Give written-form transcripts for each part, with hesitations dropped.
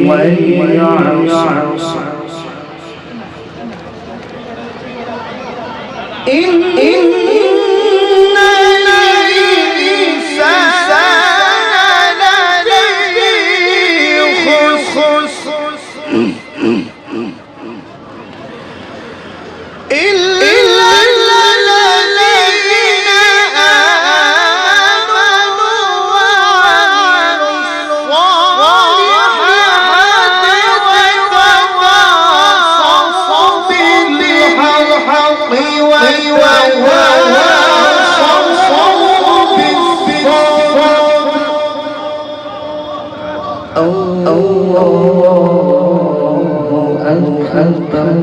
وليعصر إن الإنسان لفي خسر إلا الذين آمنوا وعملوا الصالحات وتواصوا بالحق وتواصوا بالصبر. الله أكبر.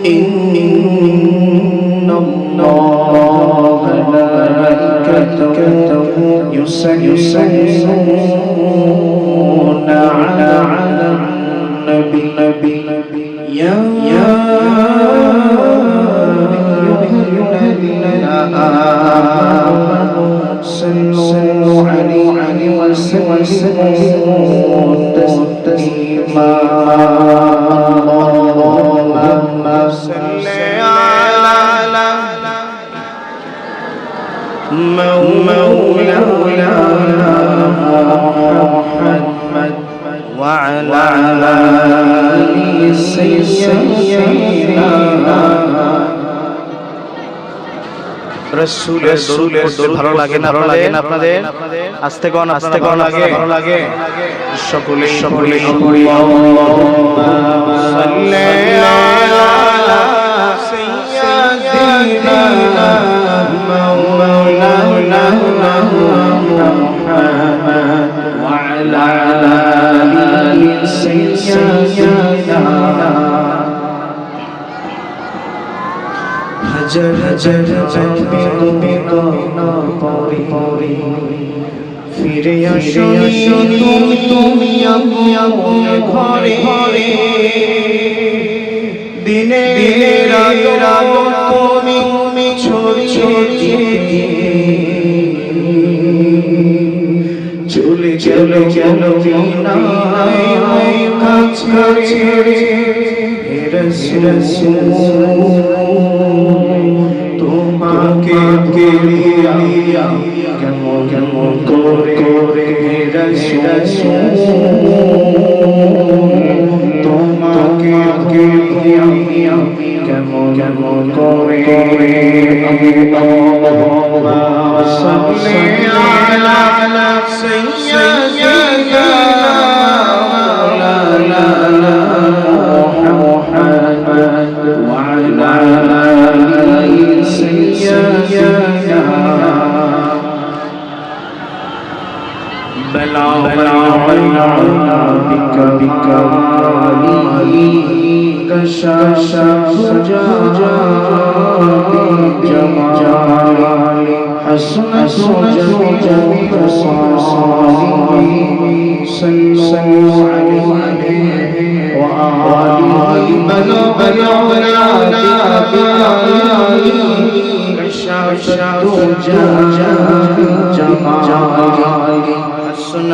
إن الله وملائكته يصلون على النبي يا أيها الذين آمنوا صلوا عليه وسلموا تسليما. اللهم صل على مولانا محمد وعلى آل سيدنا রাসূলের দরুদ ভালো লাগে না আপনাদের? আস্তে কোন ভালো লাগে সকলে আল্লাহুম্মা সাল্লি আলা সাইয়্যিদিনা মাওলানা মুহাম্মদ ওয়া আলা আলি সাইয়্যিদিনা হাজার পরে ফিরে আসো তুমি আমার ঘরে দিনের আলো তুমি ছড়িয়ে চলে চলো বিনায় কাজ করে রাসূল তোমাকে গেলিয়া কেমন করে রাসূল তোমাকে গেলিয়া কেমন করে আল্লাহুম্মা সাল্লি আলা সাইয়্যিদিনা মাওলানা মুহাম্মদ ওয়া আলা আলি سيدنا بلا بك علي كشاش جمال حسن جميل صالح صلوا عليه وآله بلا كشاف جمال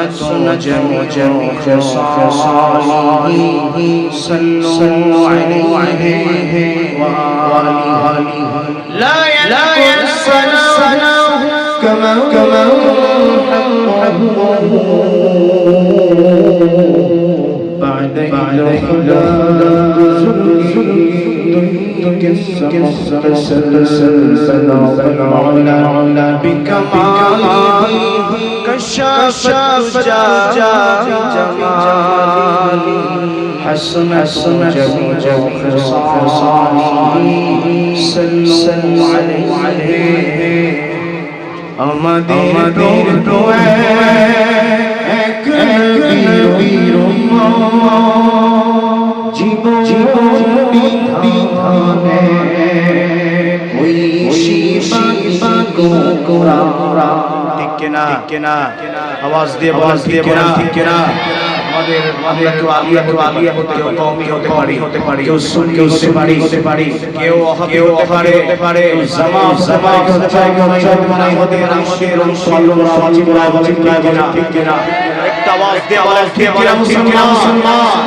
السنة جميع خصاله صلوا عليه وآله لا ينسونه كما بعد بكماله كشاف جمالي حسن جميع خصاله صلوا عليه আমাদের দোয়া এক নবীর জীবন বিধানে কোরআন ঠিক কিনা আওয়াজ দিয়ে বলেন ঠিক কিনা আমাদের কেউ আলিয়া হতে কওমি হতে পারে কেউ সুন্নি হতে পারে কেউ ওয়াহাবি হতে পারে জামাত হতে পারে হতে পারে সাল্লাল্লাহু ঠিক কিনা একটা আওয়াজ দিয়ে বলেন ঠিক কিনা মুসলমান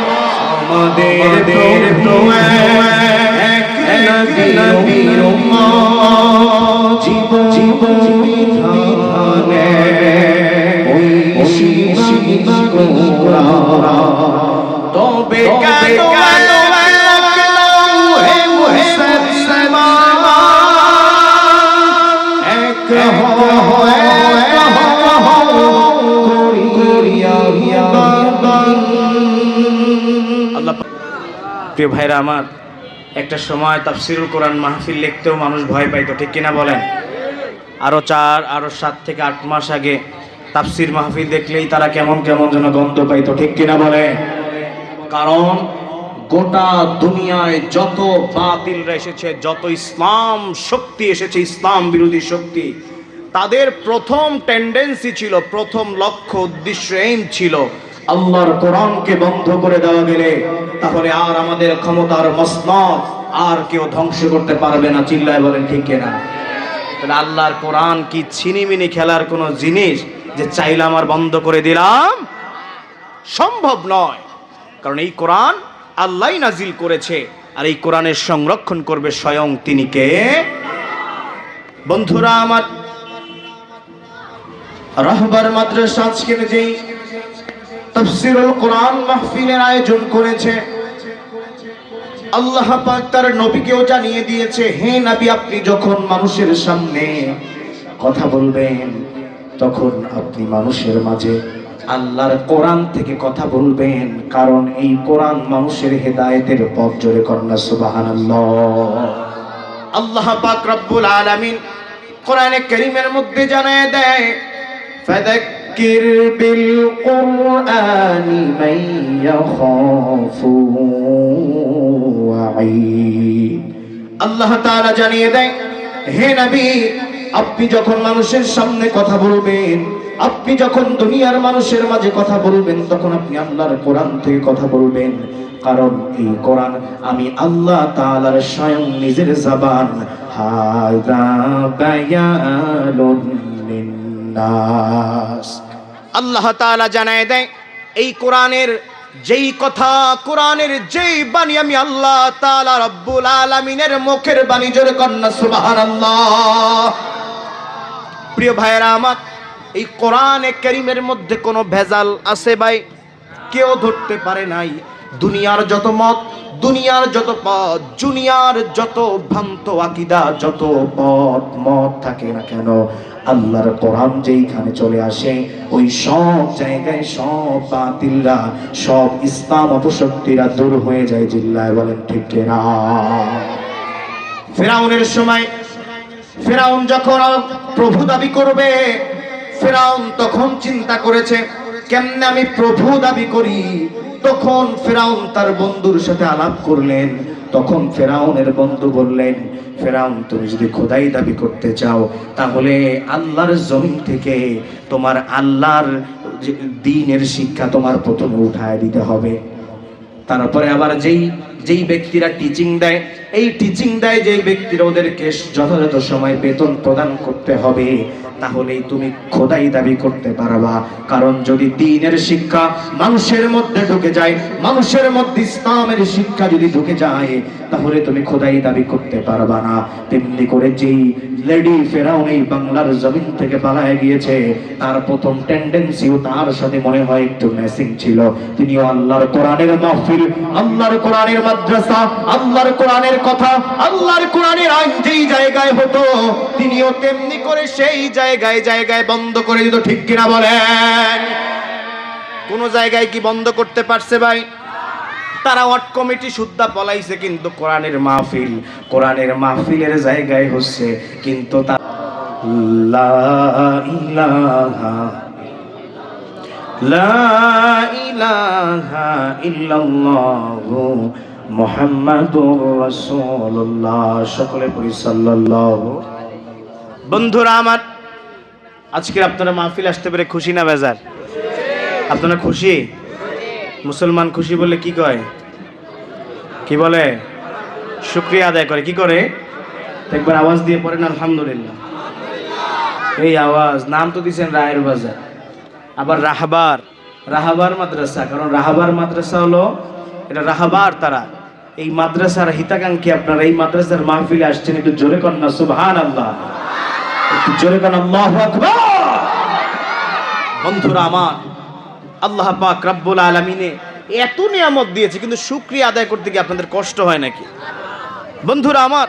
আমাদের এক নবীর উম্মত জীবন বিধানে ওই শিশি কোরআন তবে কেন হে মুসলমান এক আল্লাহ প্রিয় ভাইরা আমার একটা সময় তাফসিরুল কোরআন মাহফিল লিখতেও মানুষ ভয় পাইতো ঠিক কিনা বলেন আরো 7 থেকে 8 মাস আগে তাফসির মাহফিল দেখলেই তারা কেমন যেন গন্ধ পাইতো ঠিক কিনা বলে কারণ গোটা দুনিয়ায় যত বাতিলরা এসেছে যত ইসলাম শক্তি এসেছে ইসলাম বিরোধী শক্তি তাদের প্রথম টেন্ডেন্সি ছিল প্রথম লক্ষ্য উদ্দেশ্য এইম ছিল আল্লাহর কোরআনকে বন্ধ করে দেওয়া গেলে তাহলে আর আমাদের ক্ষমতার মসনদ আর কেউ ধ্বংস করতে পারবে না চিল্লায় বলেন ঠিক কিনা তাহলে আল্লাহর কোরআন কি ছিনিমিনি খেলার কোনো জিনিস যে চাইলাম আর বন্ধ করে দিলাম সম্ভব নয় কারণ এই কোরআন আল্লাহই নাজিল করেছে আর এই কোরআনের সংরক্ষণ করবে স্বয়ং তিনি কে বন্ধুরা আমার রাহবার মাদ্রাসা আজকে যেই তাফসীরুল কোরআন মাহফিলের আয়োজন করেছে আল্লাহ পাক তার নবীকেও জানিয়ে দিয়েছে হে নবী আপনি যখন মানুষের সামনে কথা বলবেন তখন আপনি মানুষের মাঝে আল্লাহর কোরআন থেকে কথা বলবেন কারণ এই কোরআন মানুষের হেদায়েতের পথ জোরে কন্যা সুবহানাল্লাহ আল্লাহ পাক রব্বুল আলামিন কোরআনে কারীমের মধ্যে জানায় দেয় ফাযাক্কির বিল কুরআনি মান ইয়াখাফু ওয়াঈদ আল্লাহ তাআলা জানিয়ে দেয় হে নবী আপনি যখন মানুষের সামনে কথা বলবেন আপনি যখন দুনিয়ার মানুষের মাঝে কথা বলবেন তখন আপনি আল্লাহর কোরআন থেকে কথা বলবেন কারণ এই কোরআন আমি আল্লাহ তাআলার স্বয়ং নিজের জবান হাযা বায়ানুন লিন্নাস আল্লাহ তাআলা জানায় দেয় এই কোরআনের যেই কথা কোরআনের যেই বাণী আমি আল্লাহ তাআলা রব্বুল আলামিনের মুখের বাণী জোরে কন্যা সুবহানাল্লাহ প্রিয় ভাইরা আমার এই কোরআনে কারীমের মধ্যে কোনো ভেজাল আছে ভাই কেউ ধরতে পারে নাই দুনিয়ার যত মত দুনিয়ার যত পথ দুনিয়ার যত ভ্রান্ত আকীদা যত মত থাকে না কেন আল্লাহর কোরআন যেইখানে চলে আসে ওই সব জায়গায় সব বাতিলরা সব ইসলাম অপশক্তিরা দূর হয়ে যায় জিল্লায় বলেন ঠিক কিনা ফিরাউনের সময় ফিরাউন যখন প্রভু দাবি করবে ফিরাউন তখন চিন্তা করেছে কেমনে আমি প্রভু দাবি করি তখন ফিরাউন তার বন্ধুর সাথে আলাপ করলেন তখন ফিরাউনের বন্ধু বললেন ফিরাউন তুমি যদি খোদাই দাবি করতে চাও তাহলে আল্লাহর জমিন থেকে তোমার আল্লাহর দ্বীনের শিক্ষা তোমার প্রথমে উঠায় দিতে হবে তারপরে আবার যেই ব্যক্তিরা টিচিং দেয় এই টিচিং দেয় যেই ব্যক্তিরা ওদেরকে যথাযথ সময় বেতন প্রদান করতে হবে তাহলেই তুমি খোদাই দাবি করতে পারবা কারণ যদি দ্বীনের শিক্ষা মানুষের মধ্যে ঢুকে যায় মানুষের মধ্যে ইসলামের শিক্ষা যদি ঢুকে যায় তাহলে তুমি খোদাই দাবি করতে পারবা না তেমনি করে যেই লেডি ফেরাউন এই বাংলার জমিন থেকে পালায় গিয়েছে তার প্রথম টেন্ডেন্সিও তার সাথে মনে হয় একটু ম্যাচিং ছিল তিনিও আল্লাহর কোরআনের মাহফিল আল্লাহর কোরআনের মাদ্রাসা আল্লাহর কোরআনের কথা আল্লাহর কোরআনের আইন যেই জায়গায় হতো তিনিও তেমনি করে সেই জায়গায় বন্ধ করে দিত ঠিক কিনা বলেন কোন জায়গায় কি বন্ধ করতে পারছে ভাই তারা ওয়ার্ড কমিটি সুদ্ধা পলাইছে কিন্তু কোরআনের মাহফিলের জায়গায় হচ্ছে কিন্তু লা ইলাহা ইল্লাল্লাহু মুহাম্মাদুর রাসূলুল্লাহ সকলে পড়ি সাল্লাল্লাহু বন্ধুরা আমার আজকে আপনারা মাহফিল আসতে পেরে খুশি না বেজার? আপনারা খুশি? মুসলমান খুশি বলে কি কয়? কি বলে? শুকরিয়া আদায় করে। কি করে? একবার আওয়াজ দিয়ে পড়েন আলহামদুলিল্লাহ। এই আওয়াজ। নাম তো দিয়েছেন রায়ের বাজার, আবার রাহাবার মাদ্রাসা। কারণ রাহাবার মাদ্রাসা হলো, এটা রাহাবার তারা। এই মাদ্রাসার হিতাকাঙ্ক্ষী আপনারা এই মাদ্রাসার মাহফিলে আসছেন, একটু জোরে কন্যা সুবহানাল্লাহ, একটু জোরে কন্যা আল্লাহু আকবার। বন্ধুরা আমার, আল্লাহ পাক রব্বুল আলামিনে এত নিয়ামত দিয়েছে, কিন্তু শুকরিয়া আদায় করতে গিয়ে আপনাদের কষ্ট হয় নাকি? বন্ধুরা আমার,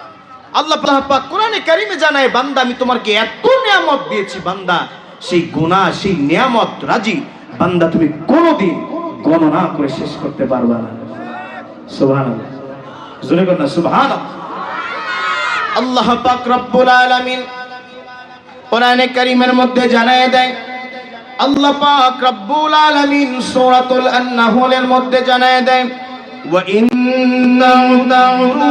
আল্লাহ পাক কোরআনে কারিমে জানায়, বান্দা আমি তোমাকে এত নিয়ামত দিয়েছি, বান্দা সেই গুনাহ সেই নিয়ামত রাজি বান্দা তুমি কোনোদিন গণনা করে শেষ করতে পারবে না। সুবহানাল্লাহ, জোরে বলুন সুবহানাল্লাহ। আল্লাহ পাক রব্বুল আলামিন কোরআনে কারিমের মধ্যে জানায় দেয়, আল্লাহ পাক রব্বুল আলামিন সূরাতুল আন-নাহলের মধ্যে জানায় দেয়, ওয়া ইন্নাহু তা'উদু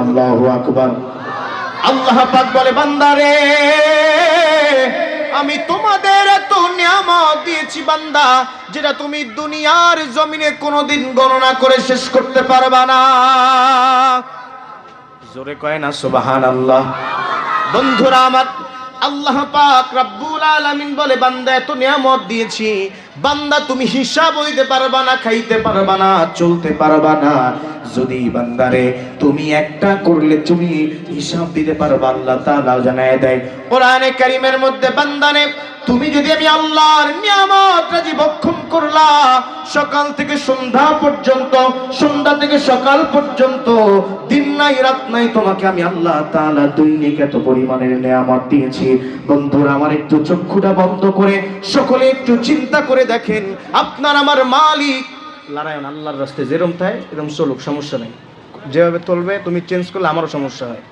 আল্লাহু আকবার। আল্লাহ পাক বলে, বান্দারে আমি তোমাদের এত নিয়ামত দিয়েছি বান্দা, যেটা তুমি দুনিয়ার জমিনে কোনোদিন গণনা করে শেষ করতে পারবা না। জোরে কয় না সুবহানাল্লাহ। বন্ধুরা আমার, আল্লাহ পাক রব্বুল আলামিন বলে, বান্দা এত নিয়ামত দিয়েছি, বান্দা তুমি হিসাব হইতে পারবা না, খাইতে পারবা না, চলতে পারবা না। যদি বান্দারে তুমি একটা করলে তুমি হিসাব দিতে পারবা, আল্লাহ তাআলা জানায় দেয় কোরআনে কারীমের মধ্যে, বান্দারে তুমি যদি আমি আল্লাহর নিয়ামত রাজি ভক্ষণ করলা, সকাল থেকে সন্ধ্যা পর্যন্ত, সন্ধ্যা থেকে সকাল পর্যন্ত, দিন নাই রাত নাই, তোমাকে আমি আল্লাহ তাআলা দৈনিক এত পরিমাণের নিয়ামত দিয়েছি। বন্ধুরা আমার, একটু চক্ষুটা বন্ধ করে সকলে একটু চিন্তা করে দেখেন, আপনার আমার মালিক লড়ায়ন আল্লাহর রাস্তায় যেরকম তাই এরকম চলুক, সমস্যা নেই। যেভাবে চলবে তুমি চেঞ্জ করলে আমারও সমস্যা হয়।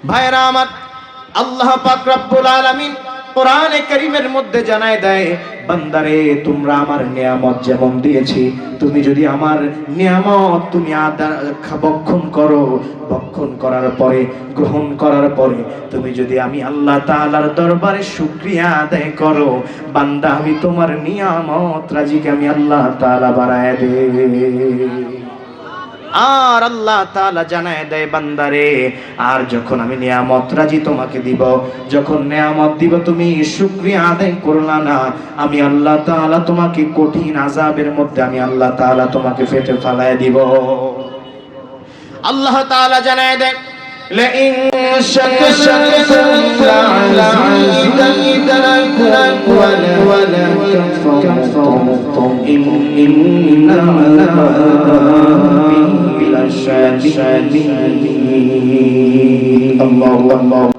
ভাইরা আমার, আল্লাহ পাক রব্বুল আলামিন কোরআনে কারীমের মধ্যে জানায় দেয়, বান্দারে তোমরা আমার নিয়ামত যেমন দিয়েছি, তুমি যদি আমার নিয়ামত তুমি ভক্ষণ করো, ভক্ষণ করার পরে, গ্রহণ করার পরে তুমি যদি আমি আল্লাহ তাআলার দরবারে শুকরিয়া আদায় করো, বান্দা আমি তোমার নিয়ামত রাজিকে আমি আল্লাহ তাআলা বাড়ায় দেই। আর আল্লাহ তাআলা জানায় দেয়, বান্দারে আর যখন আমি নিয়ামত রাজি তোমাকে দিব, যখন নিয়ামত দিব তুমি শুকরিয়া আদায় করলা না, আমি আল্লাহ তাআলা তোমাকে কঠিন আযাবের মধ্যে আমি আল্লাহ তাআলা তোমাকে ফেটে ফেলায় দিব। আল্লাহ তাআলা জানায় দেয়, لئن شكرتم لأزيدنكم ولئن كفرتم إن عذابي لشديد। الله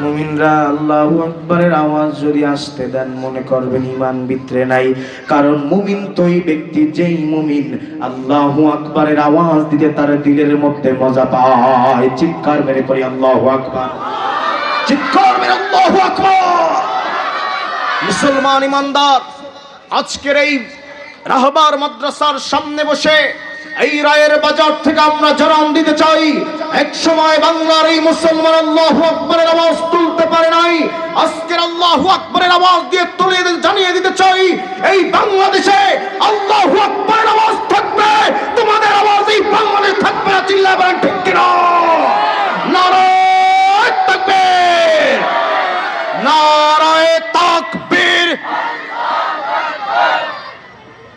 মুমিনরা আল্লাহু আকবারের আওয়াজ যদি আসতে দেন মনে করবেন ঈমান ভিতরে নাই। কারণ মুমিন তো ওই ব্যক্তি যেই মুমিন আল্লাহু আকবারের আওয়াজ দিতে তার দিলের মধ্যে মজা পায়। চিৎকার মেরে পড়ি আল্লাহু আকবার, চিৎকার মেরে আল্লাহু আকবার। মুসলমান ইমানদার, আজকের এই রাহবার মাদ্রাসার সামনে বসে এই রায়ের বাজার থেকে আমরা জানান দিতে চাই, এক সময় বাংলার এই মুসলমান আল্লাহু আকবারের আওয়াজ তুলতে পারে নাই। আজকের আল্লাহু আকবারের আওয়াজ দিয়ে তুলে জানিয়ে দিতে চাই, এই বাংলাদেশে আল্লাহু আকবারের আওয়াজ থাকবে, তোমাদের আওয়াজ এই বাংলাদেশে থাকবে না। চিল্লায় বলেন ঠিক কিনা? নারায়ে তাকবীর, নারায়ে তাকবীর।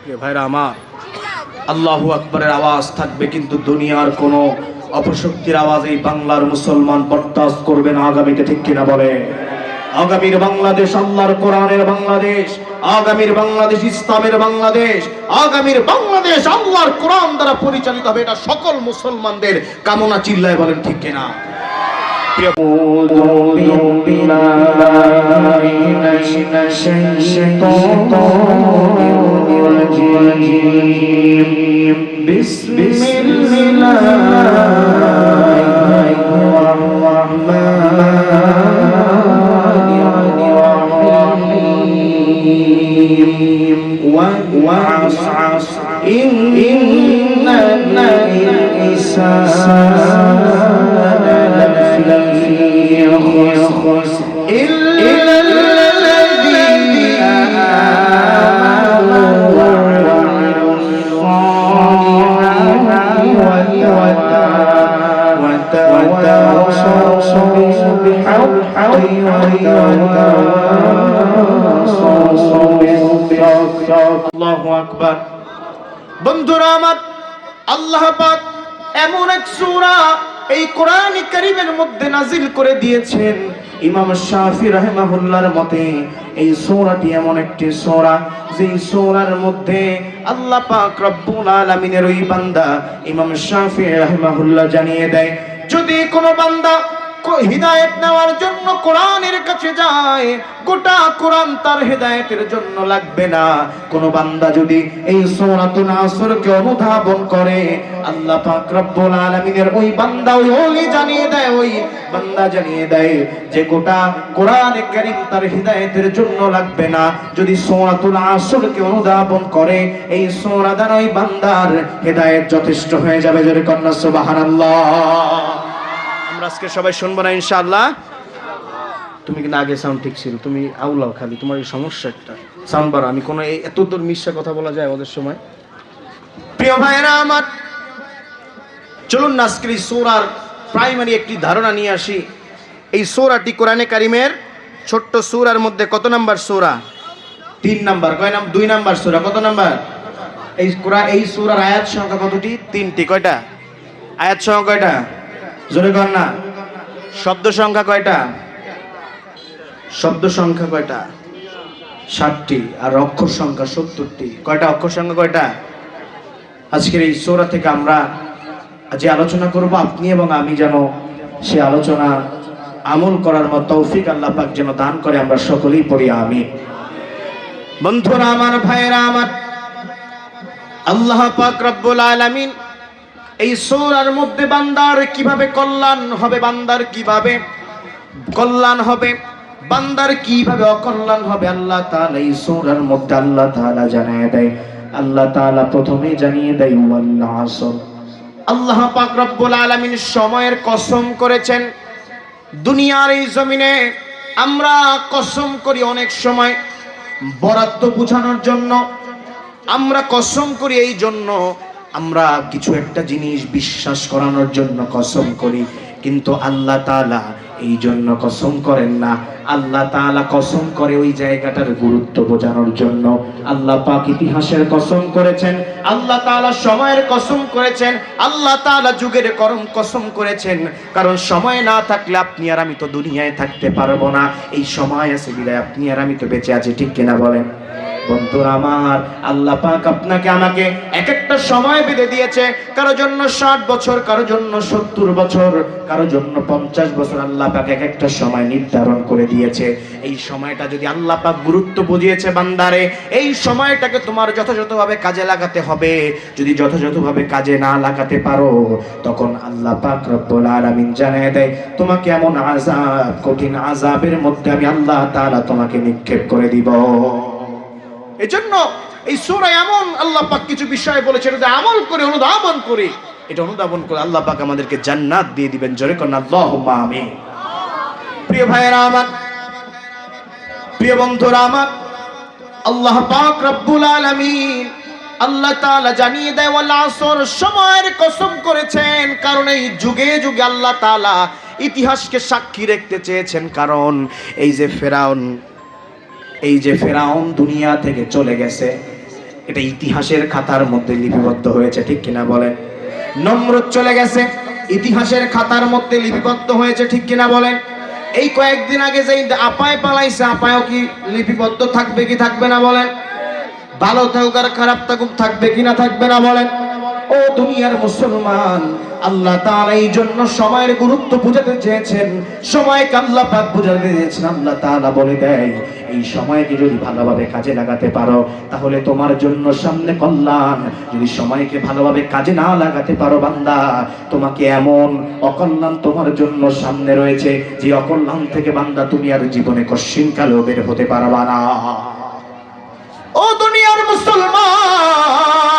প্রিয় ভাইরা আমার, আল্লাহু আকবারের আওয়াজ থাকবে, কিন্তু দুনিয়ার কোনো অপশক্তির আওয়াজ এই বাংলার মুসলমান বরদাস্ত করবে না। আগামীতে ঠিক কিনা বলে? আগামীর বাংলাদেশ আল্লাহর কোরআনের বাংলাদেশ, আগামীর বাংলাদেশ ইসলামের বাংলাদেশ, আগামীর বাংলাদেশ আল্লাহর কোরআন দ্বারা পরিচালিত হবে, এটা সকল মুসলমানদের কামনা। চিল্লায় বলেন ঠিক কিনা? والعصر إن الإنسان لفي خسر إلا الذين آمنوا وعملوا الصالحات وتواصوا بالحق وتواصوا بالصبر আল্লাহু আকবার। বন্ধুরা আমার, আল্লাহ পাক এমন এক সূরা এই কোরআন কারীমের মধ্যে নাজিল করে দিয়েছেন, ইমাম শাফি রাহিমাহুল্লাহর মতে এই সূরাটি এমন একটি সূরা যে সূরার মধ্যে আল্লাহ পাক রব্বুল আলামিনের ওই বান্দা ইমাম শাফি রাহিমাহুল্লাহ জানিয়ে দেয়, যদি কোনো বান্দা হিদায়াত নেওয়ার জন্য কোরআনের কাছে যায়, গোটা কোরআন তার হিদায়াতের জন্য লাগবে না। কোন বান্দা যদি এই সূরাতুল আসরকে অনুধাবন করে, আল্লাহ পাক রব্বুল আলামিনের ওই বান্দা ওই ওলি জানিয়ে দেয়, ওই বান্দা জানিয়ে দেয় যে গোটা কোরআনে কারীম তার হিদায়াতের জন্য লাগবে না। যদি সূরাতুল আসরকে অনুধাবন করে, এই সূরা দ্বারা ওই বান্দার হিদায়াত যথেষ্ট হয়ে যাবে। জোরে কন্যা সুবহানাল্লাহ। আজকে সবাই শুনবো না ইনশাআল্লাহ? তুমি কিন্তু আগে সাউন্ড ঠিক ছিল, তুমি আউলাও খালি, তোমার এই সমস্যা একটা সাউন্ড বাড়া। আমি কোনো এত দূর মিশা কথা বলা যায় ওদের সময়? প্রিয় ভাইরা আমার, চলুন না আজকের এই সূরার প্রাইমারি একটি ধারণা নিয়ে আসি। এই সূরাটি কোরআনে কারীমের ছোট্ট সূরার মধ্যে কত নাম্বার সূরা? 3 নাম্বার। কয় নাম? 2 নাম্বার সূরা। কত নাম্বার? এই সূরার আয়াত সংখ্যা কতটি? 3টি। কয়টা আয়াত সংখ্যা? কয়টা? জোরে কর না। শব্দ সংখ্যা কয়টা? শব্দ সংখ্যা কয়টা? 60টি। আর অক্ষর সংখ্যা 70টি। কয়টা অক্ষর সংখ্যা? কয়টা? আজকের এই সূরা থেকে আমরা যে আলোচনা করব, আপনি এবং আমি যেন সে আলোচনা আমল করার মতো তৌফিক আল্লাহ পাক যেন দান করে, আমরা সকলেই পড়ি আমিন। বন্ধুরা আমার, ভাইয়েরা আমার, আল্লাহ পাক রব্বুল আলামিন এই সূরার মধ্যে বান্দার কিভাবে কল্যাণ হবে, বান্দার কিভাবে কল্যাণ হবে, বান্দার কিভাবে অকল্যাণ হবে, আল্লাহ তাআলা এই সূরার মধ্যে আল্লাহ তাআলা জানিয়ে দেয়। আল্লাহ তাআলা প্রথমে জানিয়ে দেয় ওয়াল আসর। আল্লাহ পাক রব্বুল আলামিন সময়ের কসম করেছেন। দুনিয়ার এই জমিনে আমরা কসম করি অনেক সময় বরাদ্দ বোঝানোর জন্য, আমরা কসম করি এই জন্য আমরা কিছু একটা জিনিস বিশ্বাস করানোর জন্য কসম করি, কিন্তু আল্লাহ তাআলা এই জন্য কসম করেন না। আল্লাহ তাআলা কসম করে ওই জায়গাটার গুরুত্ব বোঝানোর জন্য। আল্লাহ পাক ইতিহাসের কসম করেছেন, আল্লাহ তাআলা সময়ের কসম করেছেন, আল্লাহ তাআলা যুগের কসম করেছেন। কারণ সময় না থাকলে আপনি আর আমি তো দুনিয়ায় থাকতে পারবো না। এই সময় আছে বিধায় আপনি আর আমি তো বেঁচে আছি, ঠিক কিনা বলেন? বন্ধুরা আমার, আল্লাহ পাক আপনাকে আমাকে এক একটা সময় বেঁধে দিয়েছে। কারো জন্য 60 বছর, কারো জন্য 70 বছর, কারো জন্য 50 বছর। আল্লাহ পাক এক একটা সময় নির্ধারণ করে দিয়েছে। এই সময়টা যদি আল্লাহ পাক গুরুত্ব বুঝিয়েছে বান্দারে, এই সময়টাকে তোমার যথাযথভাবে কাজে লাগাতে হবে। যদি যথাযথভাবে কাজে না লাগাতে পারো, তখন আল্লাহ পাক রব্বুল আলামিন জানিয়ে দেয় তোমাকে এমন আযাব, কঠিন আযাবের মধ্যে আমি আল্লাহ তাআলা তোমাকে নিক্ষেপ করে দিব। এজন্য এই সূরা এমন আল্লাহ পাক কিছু বিষয় বলেছে, এটা আমল করে অনুধাবন করে, এটা অনুধাবন করে আল্লাহ পাক আমাদেরকে জান্নাত দিয়ে দিবেন। জোরে করুন আল্লাহুম্মা আমিন। প্রিয় ভাইরা আমার, প্রিয় বন্ধুরা আমার, আল্লাহ পাক রব্বুল আলামিন আল্লাহ তাআলা জানিয়ে দেয় ওয়াল আসর, সময়ের কসম করেছেন। কারণ এই যুগে যুগে আল্লাহ তাআলা ইতিহাসকে সাক্ষী রাখতে চেয়েছেন। কারণ এই যে ফেরাউন দুনিয়া থেকে চলে গেছে, এটা ইতিহাসের খাতার মধ্যে লিপিবদ্ধ হয়েছে, ঠিক কিনা বলেন? নমরুদ চলে গেছে, ইতিহাসের খাতার মধ্যে লিপিবদ্ধ হয়েছে, ঠিক কিনা বলেন? এই কয়েকদিন আগে যে আপায় পালাইছে, আপায়ও কি লিপিবদ্ধ থাকবে কি থাকবে না বলেন? ভালো থাকুক আর খারাপ থাকুক, থাকবে কি না থাকবে না বলেন? ও দুনিয়ার মুসলমান, আল্লাহ তাআলা এই জন্য সময়ের গুরুত্ব বুঝাতে চেয়েছেন, সময়কে আল্লাহ পাক বুঝাতে চেয়েছেন। আল্লাহ তাআলা বলে দেয় এই সময়কে যদি ভালোভাবে কাজে লাগাতে পারো, তাহলে তোমার জন্য সামনে কল্যাণ। যদি সময়কে ভালোভাবে কাজে না লাগাতে পারো বান্দা, তোমাকে এমন অকল্যাণ তোমার জন্য সামনে রয়েছে, যে অকল্যাণ থেকে বান্দা তুমি আর জীবনে কশিনকালেও বের হতে পারবা না। ও দুনিয়ার মুসলমান,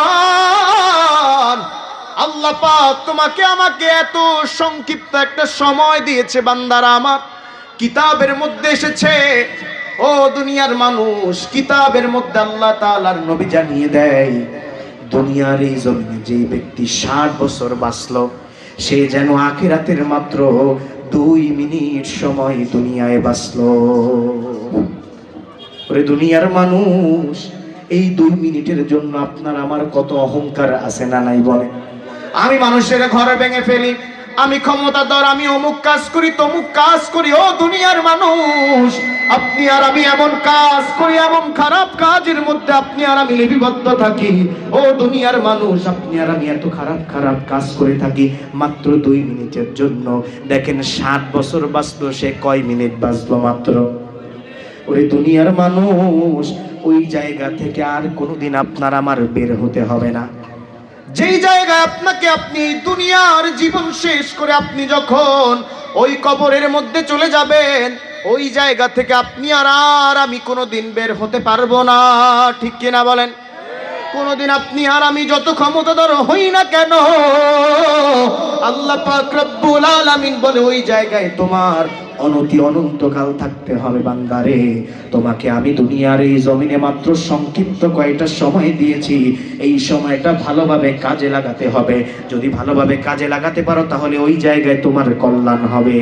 আল্লাহ পাক তোমাকে আমাকে এত সংক্ষিপ্ত একটা সময় দিয়েছে বান্দারা আমার। কিতাবের মধ্যে এসেছে, ও দুনিয়ার মানুষ, কিতাবের মধ্যে আল্লাহ তাআলার নবী জানিয়ে দেয়, দুনিয়ার এই জমিনে যে ব্যক্তি 60 বছর বাঁচলো, সে যেন আখিরাতের মাত্র 2 মিনিট সময় দুনিয়ায় বাঁচলো। ওরে দুনিয়ার মানুষ, এই 2 মিনিটের জন্য আপনার আমার কত অহংকার আছে না নাই বলে? আমি মানুষের ঘর ভেঙে ফেলি, আমি ক্ষমতাধর, আমি অমুক কাজ করি, তমুক কাজ করি। ও দুনিয়ার মানুষ, আপনি আর আমি এমন কাজ করি, এমন খারাপ কাজের মধ্যে আপনি আর আমি লিপিবদ্ধ থাকি। ও দুনিয়ার মানুষ, আপনি আর আমি এত খারাপ খারাপ কাজ করে থাকি মাত্র 2 মিনিটের জন্য। দেখেন 60 বছর বাঁচলো, সে কয় মিনিট বাঁচলো মাত্র। ওই দুনিয়ার মানুষ, ওই জায়গা থেকে আর কোনোদিন আপনার আমার বের হতে হবে না। যেই জায়গায় আপনাকে, আপনি দুনিয়ার জীবন শেষ করে আপনি যখন ওই কবরের মধ্যে চলে যাবেন, ওই জায়গা থেকে আপনি আর আমি কোনোদিন বের হতে পারবো না। ঠিক কিনা বলেন? কোনোদিন আপনি আর আমি যত ক্ষমতাধর হই না কেন, আল্লাহ পাক রব্বুল আলামিন বলে ওই জায়গায় তোমার অনতি অনন্তকাল থাকতে হবে বান্দারে। তোমাকে আমি দুনিয়ার এই জমিনে মাত্র সংক্ষিপ্ত কয়টা সময় দিয়েছি, এই সময়টা ভালোভাবে কাজে লাগাতে হবে। যদি ভালোভাবে কাজে লাগাতে পারো তাহলে ওই জায়গায় তোমার কল্যাণ হবে।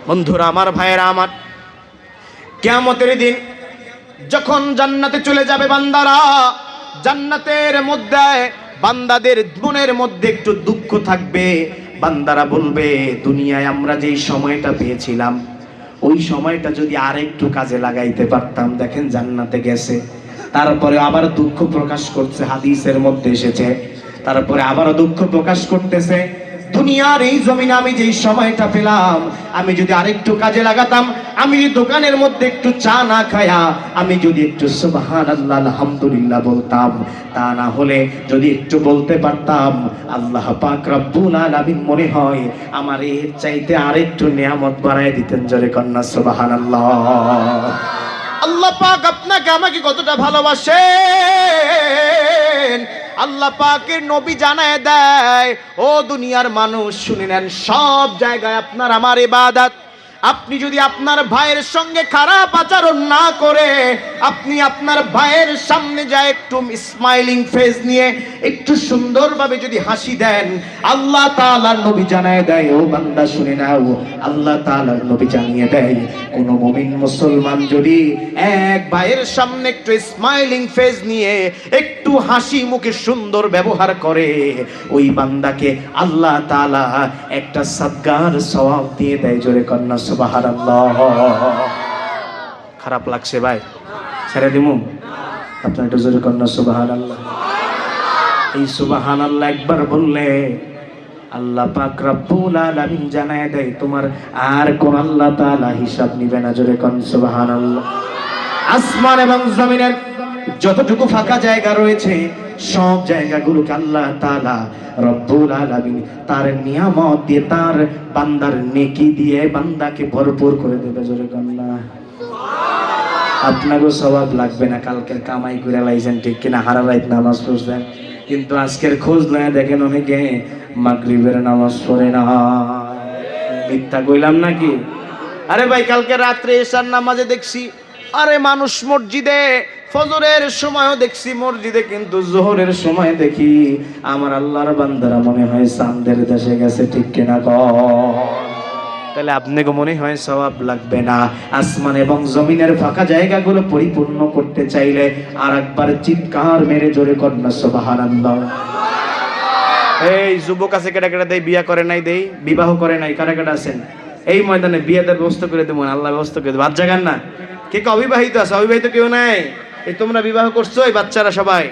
বন্ধুরা আমার, ভাইয়েরা আমার, কিয়ামতের দিন যখন জান্নাতে চলে যাবে বান্দারা, জান্নাতের মধ্যে বান্দাদের মনের মধ্যে একটু দুঃখ থাকবে। বান্দারা বলবে, দুনিয়ায় আমরা যেই সময়টা পেয়েছিলাম, ওই সময়টা যদি আরেকটু কাজে লাগাইতে পারতাম। দেখেন জান্নাতে গেছে, তারপরে আবার দুঃখ প্রকাশ করছে, হাদিসের মধ্যে এসেছে। তারপরে আবারও দুঃখ প্রকাশ করতেছে, দুনিয়ার এই জমিনে আমি যেই সময়টা পেলাম, আমি যদি আরেকটু কাজে লাগাতাম, আমি যদি দোকানের মধ্যে একটু চা না খায়া আমি যদি একটু সুবহানাল্লাহ আলহামদুলিল্লাহ বলতাম, তা না হলে যদি একটু বলতে পারতাম, আল্লাহ পাক রব্বুল আলামিন মনে হয় আমার এর চাইতে আরেকটু নিয়ামত বাড়ায় দিতেন। জোরে কন্যা সুবহানাল্লাহ। আল্লাহ পাক আপনাকে আমাকে কতটা ভালোবাসেন, আল্লাহ পাকের নবী জানায় দেয়, ও দুনিয়ার মানুষ শুনে নেন, সব জায়গায় আপনার আমার ইবাদত। আপনি যদি আপনার ভাইয়ের সঙ্গে খারাপ আচরণ না করে, আপনি আপনার ভাইয়ের সামনে যায় একটু স্মাইলিং ফেস নিয়ে একটু সুন্দরভাবে যদি হাসি দেন, আল্লাহ তাআলার নবী জানায় দেয়, ও বান্দা শুনে নাও, আল্লাহ তাআলার নবী জানিয়ে দেয়, কোন মুমিন মুসলমান যদি এক ভাইয়ের সামনে একটু স্মাইলিং ফেস নিয়ে একটু হাসি মুখে সুন্দর ব্যবহার করে, ওই বান্দাকে আল্লাহ তাআলা একটা সাদগার সওয়াব দিয়ে দেয়। জোরে কন্যা সুবহানাল্লাহ। খারাপ লাগছে ভাই? ছেড়ে দিমু? আপনার একটু জোরে কন্যা সুবহানাল্লাহ। এই সুবহানাল্লাহ একবার বললে আল্লাহ পাক রব্বুল আলামিন জানায় দেয়, তোমার আর কোন আল্লাহ তাআলা হিসাব নিবে না। জোরে কন্যা সুবহানাল্লাহ। আসমান এবং জমিনের যতটুকু ফাঁকা জায়গা রয়েছে, সব জায়গাগুলোকে আল্লাহ তাআলা রব্বুল আলামিন তার নিয়ামত দিয়ে, তার বান্দার নেকি দিয়ে বান্দাকে ভরপুর করে দেবে। জোরে কন্যা। আপনারও সওয়াব লাগবে না, কালকের কামাই করে লাইছেন, ঠিক কিনা? হারা রাত নামাজ পড়ছেন, কিন্তু আজকের খোঁজ নয় দেখেন অনেকে মাগরিবের নামাজ পড়ে না। মিথ্যা কইলাম নাকি? আরে ভাই, কালকে রাত্রে এশার নামাজে দেখছি, আরে মানুষ মসজিদে ফজরের সময়ও দেখছি মসজিদে, কিন্তু জোহরের সময় দেখি আমার আল্লাহর বান্দারা মনে হয় চাঁদের দেশে গেছে। ঠিক কিনা কর? তাহলে আপনাকে মনে হয় সওয়াব লাগবে না? আসমান এবং জমিনের ফাঁকা জায়গাগুলো পরিপূর্ণ করতে চাইলে আর একবার চিৎকার মেরে জোরে কন্যা সুবহানাল্লাহ। এই যুবক আছে কেটা কেটা দেই, বিয়া করে নাই দেই, বিবাহ করে নাই, কারা কারা আছেন এই ময়দানে? বিয়েদের ব্যবস্থা করে দেবো, আল্লাহ ব্যবস্থা করে দেবো। ভাত জাগান না? কে কে অবিবাহিত আছে? অবিবাহিত কেউ নাই? এই তোমরা বিবাহ করছো, এই বাচ্চারা সবাই?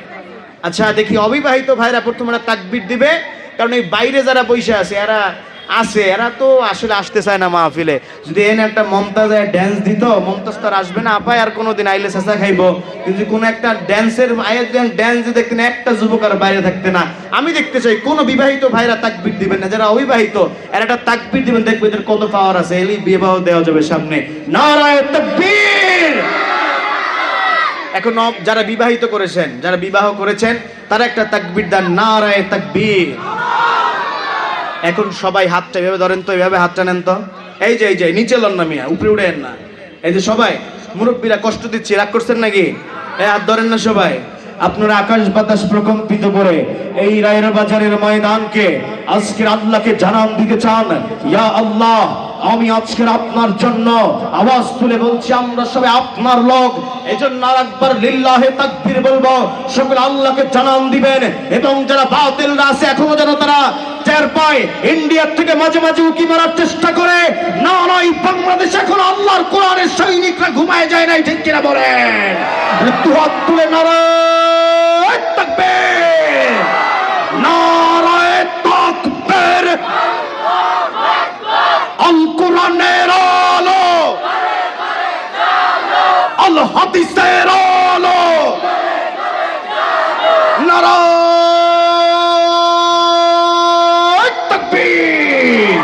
আচ্ছা দেখি অবিবাহিত ভাইরা প্রথমে তাকবীর দিবে, কারণ এই বাইরে যারা বসে আছে এরা তো আসলে আসতে চায় না মাহফিলে। যদি এনে একটা মমতাজের ড্যান্স দিত, মমতাজ তার আসবে না, আপায় আর কোনোদিন আইলে চেঁচা খাইবো। কিন্তু কোন একটা ড্যান্সের ড্যান্স দেখতে না, একটা যুবক আর বাইরে থাকতে না। আমি দেখতে চাই কোন বিবাহিত ভাইরা তাকবীর দিবেন না, যারা অবিবাহিত এরা একটা তাকবীর দিবেন, দেখবে এদের কত পাওয়ার আছে, এলি বিবাহ দেওয়া যাবে সামনে। নারায়ে তাকবীর। এখন যারা বিবাহিত করেছেন, যারা বিবাহ করেছেন, তারা একটা তাকবীর দেন, নারায়ে তাকবীর। এখন সবাই হাতটা এভাবে ধরেন তো, এইভাবে হাতটা নেন তো, এই যে নিচে লন না মিয়া, উপরে উঠেন না। এই যে সবাই মুরব্বীরা কষ্ট দিচ্ছে, রাগ করছেন নাকি? এই হাত ধরেন না সবাই। আপনারা আকাশ বাতাস প্রকম্পিত করে এই রায়ের বাজারের ময়দানকে আজকের আল্লাহকে জানান দিতে চান, ইয়া আল্লাহ, আমি আজকের আপনার জন্য আওয়াজ তুলে বলছি, আমরা সবাই আপনার লোক, এজন্য আরেকবার লিল্লাহে তাকবীর বলবো, সকলে আল্লাহকে জানান দিবেন। এবং যারা বাতিলরা আছে এখনো যেন তারা টের পায়, ইন্ডিয়ার থেকে মাঝে মাঝে উকি মারার চেষ্টা করে, না নয় বাংলাদেশ এখন আল্লাহর কোরআনের সৈনিকরা ঘুমায় যায় নাই, ঠিক কিনা বলেন? দু হাত তুলে নারায়ে তাকবীর, নারায়ে তাকবীর। আল কোরআনের আলো, আল হাদিসের আলো, নারায়ে তাকবীর।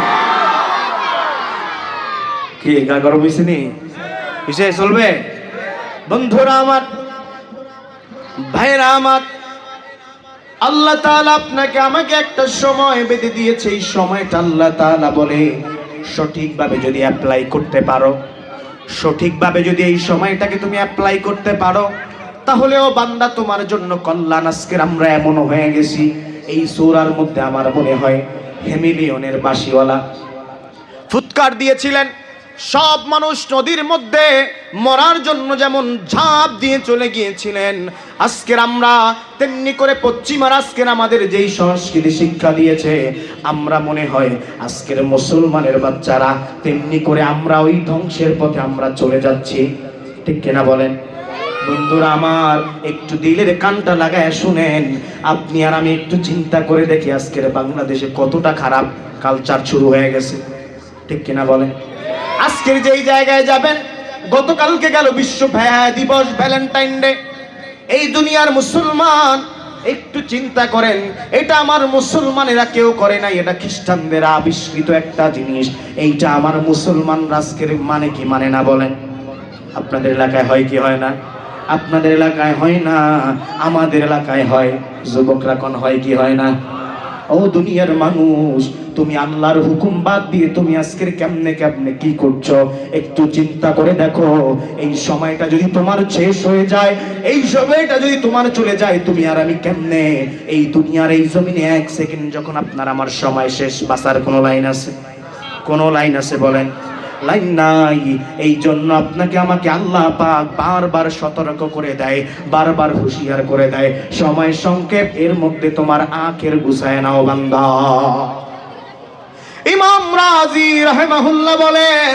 কি গা গরম হইছে নি? হইছে, চলবে? বন্ধুরা আমার, ভাইরা আমার, আল্লাহ তাআলা আপনাকে আমাকে একটা সময় বেঁধে দিয়েছে। এই সময়টা আল্লাহ তাআলা বলে সঠিকভাবে যদি অ্যাপ্লাই করতে পারো, সঠিকভাবে যদি এই সময়টাকে তুমি অ্যাপ্লাই করতে পারো, তাহলেও বান্দা তোমার জন্য কল্যাণ। আজকের আমরা এমন হয়ে গেছি, এই সূরার মধ্যে আমার মনে হয় হেমিলিয়নের বাঁশিওয়ালা ফুৎকার দিয়েছিলেন, সব মানুষ নদীর মধ্যে মরার জন্য যেমন ঝাঁপ দিয়ে চলে গিয়েছিলেন, আজকের আমরা তেমনি করে পশ্চিমার আজকের আমাদের যেই সংস্কৃতি শিক্ষা দিয়েছে, আমরা মনে হয় আজকের মুসলমানের বাচ্চারা তেমনি করে আমরা ওই ধ্বংসের পথে আমরা চলে যাচ্ছি, ঠিক কিনা বলেন? বন্ধুরা আমার, একটু দিলের কানটা লাগায় শুনেন, আপনি আর আমি একটু চিন্তা করে দেখি আজকের বাংলাদেশে কতটা খারাপ কালচার শুরু হয়ে গেছে, ঠিক কিনা বলেন? আজকের যেই জায়গায় যাবেন, গতকালকে গেল বিশ্ব ভায়া দিবস, ভ্যালেন্টাইন ডে। এই দুনিয়ার মুসলমান একটু চিন্তা করেন, এটা আমার মুসলমানেরা কেউ করে নাই, এটা খ্রিস্টানদের আবিষ্কৃত একটা জিনিস। এইটা আমার মুসলমানরা আজকের মানে কি মানে না বলেন? আপনাদের এলাকায় হয় কি হয় না? আপনাদের এলাকায় হয় না, আমাদের এলাকায় হয়। যুবকরা কোন হয় কি হয় না? ও দুনিয়ার মানুষ, তুমি আল্লাহর হুকুম বাদ দিয়ে তুমি আজকের কেমনে কেমনে কি করছো একটু চিন্তা করে দেখো। এই সময়টা যদি তোমার শেষ হয়ে যায়, এই সময়টা যদি তোমার চলে যায়, তুমি আর আমি কেমনে এই দুনিয়ার এই জমিনে এক সেকেন্ড যখন আপনার আমার সময় শেষ, বাঁচার কোনো লাইন আছে? কোনো লাইন আছে বলেন? লাইন নাই। এই জন্য আপনাকে আমাকে আল্লাহ পাক বারবার সতর্ক করে দেয়, বারবার হুঁশিয়ার করে দেয়, সময় সংক্ষেপ, এর মধ্যে তোমার আখের গুছায় নাও বান্দা। ইমাম রাজি রাহিমাহুল্লাহ বলেন,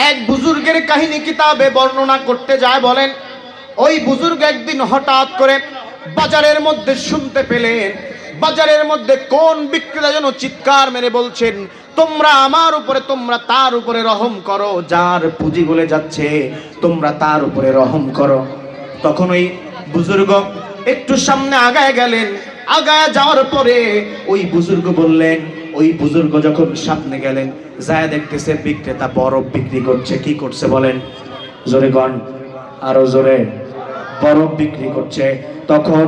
এক বুজুর্গের কাহিনী কিতাবে বর্ণনা করতে যায়, বলেন ওই বুজুর্গ একদিন হঠাৎ করে বাজারের মধ্যে শুনতে পেলেন, বাজারের মধ্যে কোন বিক্রেতা যেন চিৎকার মেরে বলছেন, তোমরা আমার উপরে, তোমরা তার উপরে রহম করো, যার পুঁজি গলে যাচ্ছে তোমরা তার উপরে রহম করো। তখন ওই বুজুর্গ একটু সামনে আগায় গেলেন, আগায় যাওয়ার পরে ওই বুজুর্গ বললেন, ওই বুজুর্গ যখন সামনে গেলেন, যায় দেখতেছে বিক্রেতা বরফ বিক্রি করছে। কি করছে বলেন? জোরে গণ, আরো জোরে। বরফ বিক্রি করছে। তখন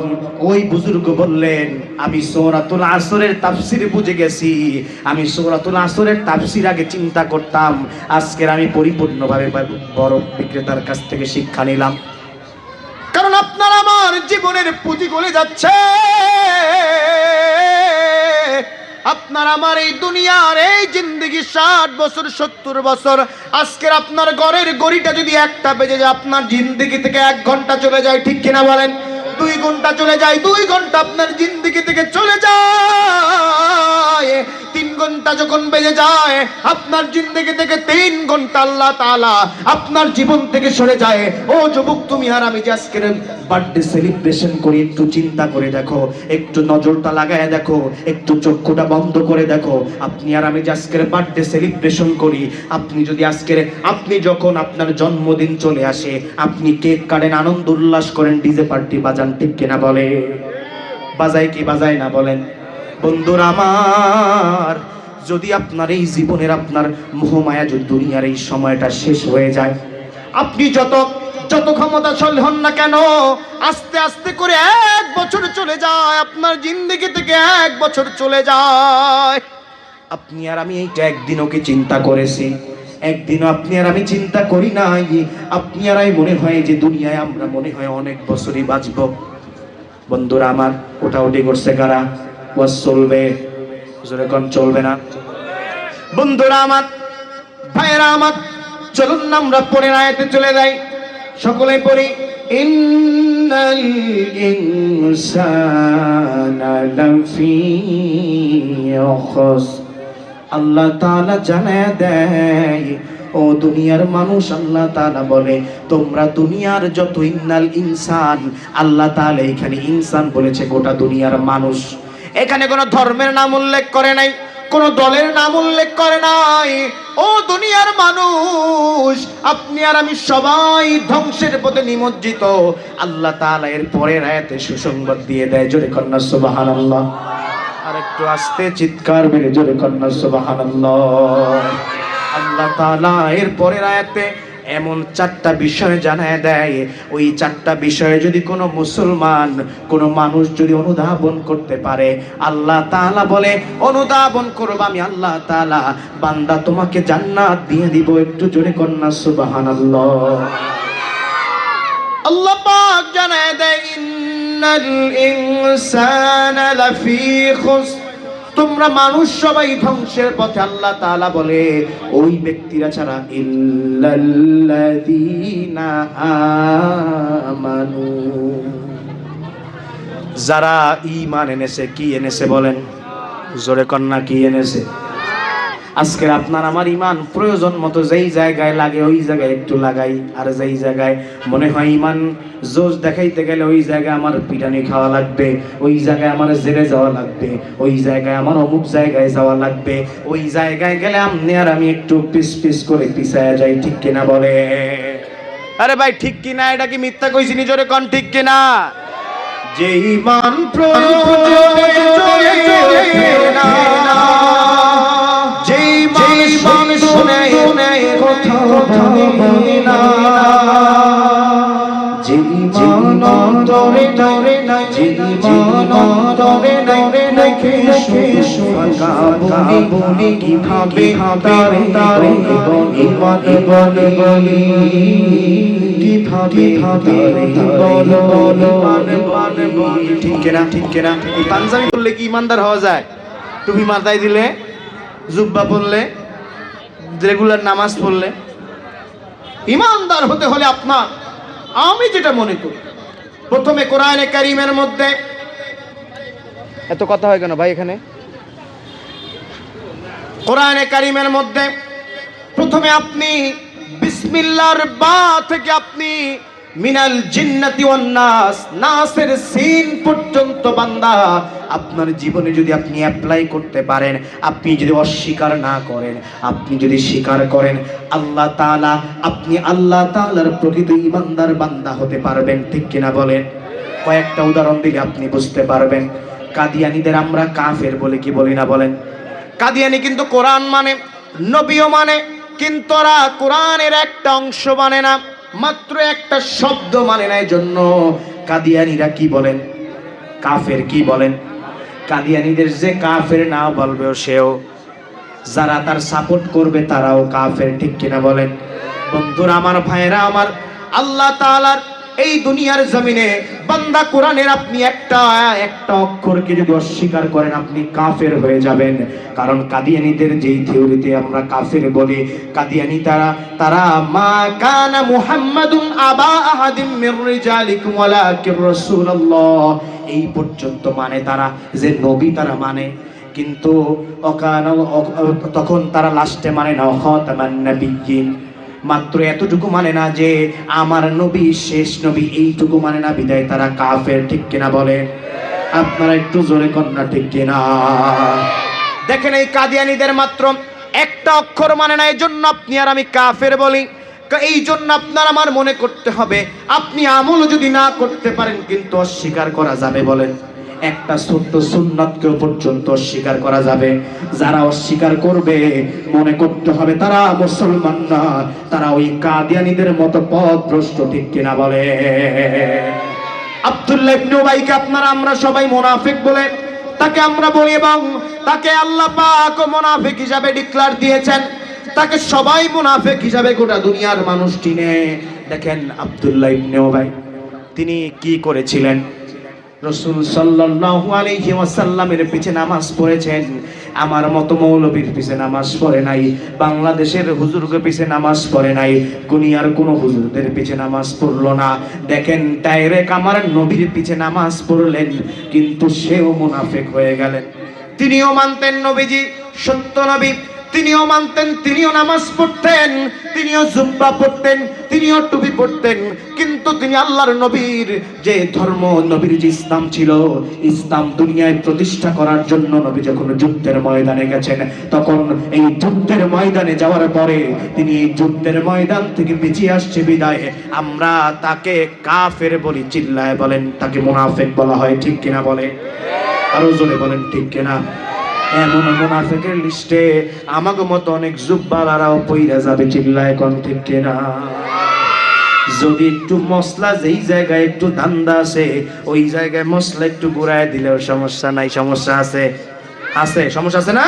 ওই বুজুর্গ বললেন, আমি সূরাতুল আসরের তাফসীর বুঝে গেছি, আমি সূরাতুল আসরের তাফসীর আগে চিন্তা করতাম, আজকের আমি পরিপূর্ণভাবে বরফ বিক্রেতার কাছ থেকে শিক্ষা নিলাম। কারণ আপনার আমার জীবনের পুঁজি গলে যাচ্ছে, আপনার আমার এই দুনিয়ার এই জিন্দেগি 60 বছর 70 বছর, আজকের আপনার ঘরের গড়িটা যদি একটা বেজে যায়, আপনার জিন্দেগি থেকে 1 ঘন্টা চলে যায়, ঠিক কিনা বলেন? 2 ঘন্টা চলে যায়, 2 ঘন্টা আপনার জিন্দেগি থেকে চলে যায়। 3 ঘন্টা যখন বেজে যায়, আপনার জিন্দেগি থেকে 3 ঘন্টা আল্লাহ তাআলা আপনার জীবন থেকে সরে যায়। ও যুবক, তুমি আর আমি যে আজকের বার্থডে সেলিব্রেশন করি, একটু চিন্তা করে দেখো, একটু নজরটা লাগায় দেখো, একটু চক্ষুটা বন্ধ করে দেখো। আপনি আর আমি যে আজকের বার্থডে সেলিব্রেশন করি, আপনি যদি আজকের, আপনি যখন আপনার জন্মদিন চলে আসে, আপনি কেক কাটেন, আনন্দ উল্লাস করেন, ডিজে পার্টি বাজান, ঠিক কিনা বলে? বাজায় কি বাজায় না বলেন? বন্ধুরা আমার, যদি আপনার এই জীবনের আপনার মোহমায়া যদি দুনিয়ার এই সময়টা শেষ হয়ে যায়, আপনি যত যত ক্ষমতাশালী হন না কেন, আস্তে আস্তে করে 1 বছর চলে যায়, আপনার জিন্দেগি থেকে 1 বছর চলে যায়। আপনি আর আমি এইটা একদিনও কি চিন্তা করেছি? একদিনও আপনি আর আমি চিন্তা করি নাই। আপনি আর আমি মনে হয় যে দুনিয়ায় আমরা মনে হয় অনেক বছরই বাঁচব। বন্ধুরা আমার, ওটাউটি করছে কারা? ওয়াজ চলবে, জোরে কোন চলবে না? বন্ধুরা আমার, ভাইরা আমার, চলুন না আমরা পরের আয়াতে চলে যাই। সকলে পড়ি, ইন্নাল ইনসানা লাফি খুসর। আল্লাহ তাআলা জানায় দেয়, ও দুনিয়ার মানুষ, আল্লাহ তাআলা বলে তোমরা দুনিয়ার যত ইন্নাল ইনসান, আল্লাহ তাআলা এখানে ইনসান বলেছে গোটা দুনিয়ার মানুষ। এখানে কোনো ধর্মের নাম উল্লেখ করে নাই, কোনো দলের নাম উল্লেখ করে নাই। ও দুনিয়ার মানুষ, আপনি আর আমি সবাই ধ্বংসের পথে নিমজ্জিত। আল্লাহ তাআলা এর পরের আয়াতে সুসংবাদ দিয়ে দেয়, জোরে কন্যা সুবহানাল্লাহ। আর একটু আস্তে চিৎকার মেরে জোরে কন্যা সুবহানাল্লাহ। আল্লাহ তাআলা এর পরের আয়াতে এমন 4টা বিষয় জানায় দেয়, ওই 4টা বিষয়ে যদি কোনো মুসলমান, কোনো মানুষ যদি অনুধাবন করতে পারে, আল্লাহ তাআলা বলে অনুধাবন করব আমি আল্লাহ তাআলা, বান্দা তোমাকে জান্নাত দিয়ে দিব। একটু জোরে কন্যা সুবহানাল্লাহ। আল্লাহ পাক জানায় দেয়, ইন্নাল ইনসানা লাফি খুসর, তোমরা মানুষ সবাই ধ্বংসের পথে। আল্লাহ তাআলা বলে ওই ব্যক্তিরা ছাড়া, ইল্লাল্লাযীনা আমানু, যারা ঈমান এনেছে। কি এনেছে বলেন? জোরে কন্যা কি এনেছে? আজকে আপনার আমার ঈমান প্রয়োজন মতো যেই জায়গায় লাগে ওই জায়গায় একটু লাগাই, আর যেই জায়গায় মনে হয় ঈমান জোশ দেখাইতে গেলে ওই জায়গায় আমার পিটানি খাওয়া লাগবে, ওই জায়গায় আমার জেলে যাওয়া লাগবে, ওই জায়গায় আমার অমুক জায়গায় যাওয়া লাগবে, ওই জায়গায় গেলে আপনি আর আমি একটু পিস পিস করে পিছায়া যাই। ঠিক কিনা বলে? আরে ভাই ঠিক কিনা? এটা কি মিথ্যা কইছি? নিজরে কোন ঠিক কিনা? যে ঈমান প্রয়োজনে চলে না, যে ঈমান শুনে কথা বলে না, যে ঈমান অন্তরে নাই, যে ঈমান অন্তরে নাই, রেখে ফাঁকা বলি কিভাবে তারে বলি কিভাবে বলি। ঠিক কিনা? ঠিক কিনা? এই পাঞ্জাবি পরলে কি ইমানদার হওয়া যায়? টুপি মাথায় দিলে, জুব্বা পরলে, রেগুলার নামাজ পড়লে, ইমানদার হতে হলে আপনার, আমি যেটা মনে করি, প্রথমে কোরআনে কারীমের মধ্যে, এত কথা হয় কেন ভাই এখানে? কোরআনে কারীমের মধ্যে প্রথমে আপনি বিসমিল্লাহর বা থেকে আপনি মিনাল জিন্নাতি ওয়ান নাস, নাসের সিন পর্যন্ত বান্দা আপনার জীবনে যদি আপনি অ্যাপ্লাই করতে পারেন, আপনি যদি অস্বীকার না করেন, আপনি যদি স্বীকার করেন, আল্লাহ তাআলা, আপনি আল্লাহ তাআলার প্রকৃত ঈমানদার বান্দা হতে পারবেন। ঠিক কিনা বলেন? কয়েকটা উদাহরণ দিলে আপনি বুঝতে পারবেন। কাদিয়ানীদের আমরা কাফের বলে কি বলি না বলেন? কাদিয়ানী কিন্তু কোরআন মানে, নবীও মানে, কিন্তু ওরা কোরআনের একটা অংশ মানে না, মাত্র একটা শব্দ মানে না। এজন্য কাদিয়ানীরা কি বলেন? কাফের। কি বলেন? কাদিয়ানীদের যে কাফের না বলবেও সেও, যারা তার সাপোর্ট করবে তারাও কাফের। ঠিক কিনা বলেন? বন্ধুরা আমার, ভাইরা আমার, আল্লাহ তাআলার এই দুনিয়ার জমিনে বান্দা কোরআনের আপনি একটা অক্ষরকে যদি অস্বীকার করেন, আপনি কাফের হয়ে যাবেন। কারণ কাদিয়ানীদের যেই থিওরিতে আমরা কাফের বলি, কাদিয়ানী তারা মা কানা মুহাম্মাদুন আবা আহাদিম মির রিজালিকুম ওয়ালাকির রাসূলুল্লাহ, এই পর্যন্ত মানে তারা, যে নবী তারা মানে, কিন্তু তখন তারা লাস্টে মানে না খাতামান নাবিয়্যিন, মাত্র এতটুকু মানে না যে আমার নবী শেষ নবী, এইটুকু মানে না, বিদায় তারা কাফের। ঠিক কিনা বলেন? আপনারা একটু জোরে কন্যা ঠিক কিনা? দেখেন এই কাদিয়ানীদের মাত্র একটা অক্ষর মানে না, এই জন্য আপনি আর আমি কাফের বলি। এই জন্য আপনার আমার মনে করতে হবে, আপনি আমল যদি না করতে পারেন কিন্তু অস্বীকার করা যাবে বলেন? একটা ছোট্ট সুন্নাতকেও পর্যন্ত অস্বীকার করা যাবে। যারা অস্বীকার করবে মনে করতে হবে তারা মুসলমান না, তারা ওই কাদিয়ানীদের মতো পথভ্রষ্ট, ঠিক কিনা বলে? আব্দুল্লাহ ইবনে উবাইকে আপনারা আমরা সবাই মুনাফিক বলে তাকে আমরা বলি, এবং তাকে আল্লাহ পাক মুনাফিক হিসাবে ডিক্লার দিয়েছেন। তাকে সবাই মুনাফিক হিসাবে গোটা দুনিয়ার মানুষ চিনে। দেখেন আব্দুল্লাহ ইবনে উবাই তিনি কি করেছিলেন? রাসূল সাল্লাল্লাহু আলাইহি ওয়াসাল্লামের পিছে নামাজ পড়েছেন। আমার মতো মৌলবীর পিছে নামাজ পড়ে নাই, বাংলাদেশের হুজুরকে পিছে নামাজ পড়ে নাই, দুনিয়ার কোন হুজুরদের পিছে নামাজ পড়লো না। দেখেন ডাইরেক্ট আমার নবীর পিছে নামাজ পড়লেন, কিন্তু সেও মুনাফিক হয়ে গেলেন। তিনিও মানতেন নবীজি সত্য নবী, তিনিও মানতেন, তিনিও নামাজ পড়তেন, তিনিও জুব্বা পড়তেন, তিনিও টুপি পড়তেন, কিন্তু তিনি আল্লাহর নবীর যে ধর্ম, নবীর যে ইসলাম ছিল, ইসলাম দুনিয়ায় প্রতিষ্ঠা করার জন্য নবী যখন যুদ্ধের ময়দানে গেছেন, তখন এই যুদ্ধের ময়দানে যাওয়ার পরে তিনি এই যুদ্ধের ময়দান থেকে পিছিয়ে আসছে বিদায় আমরা তাকে কাফের বলি। চিল্লায় বলেন তাকে মুনাফিক বলা হয়, ঠিক কিনা বলে? আরো জোরে বলেন ঠিক কিনা? এমন মুনাফিকের লিস্টে আমাকে মতো অনেক জুব্বালারাও পইরা যাবে, চিল্লায় কোন ঠিক কিনা? যদি একটু মশলা যেই জায়গায় একটু ধান্দা আছে ওই জায়গায় মশলা একটু ঘুরায় দিলেও সমস্যা নাই। সমস্যা আছে? আছে, সমস্যা আছে না?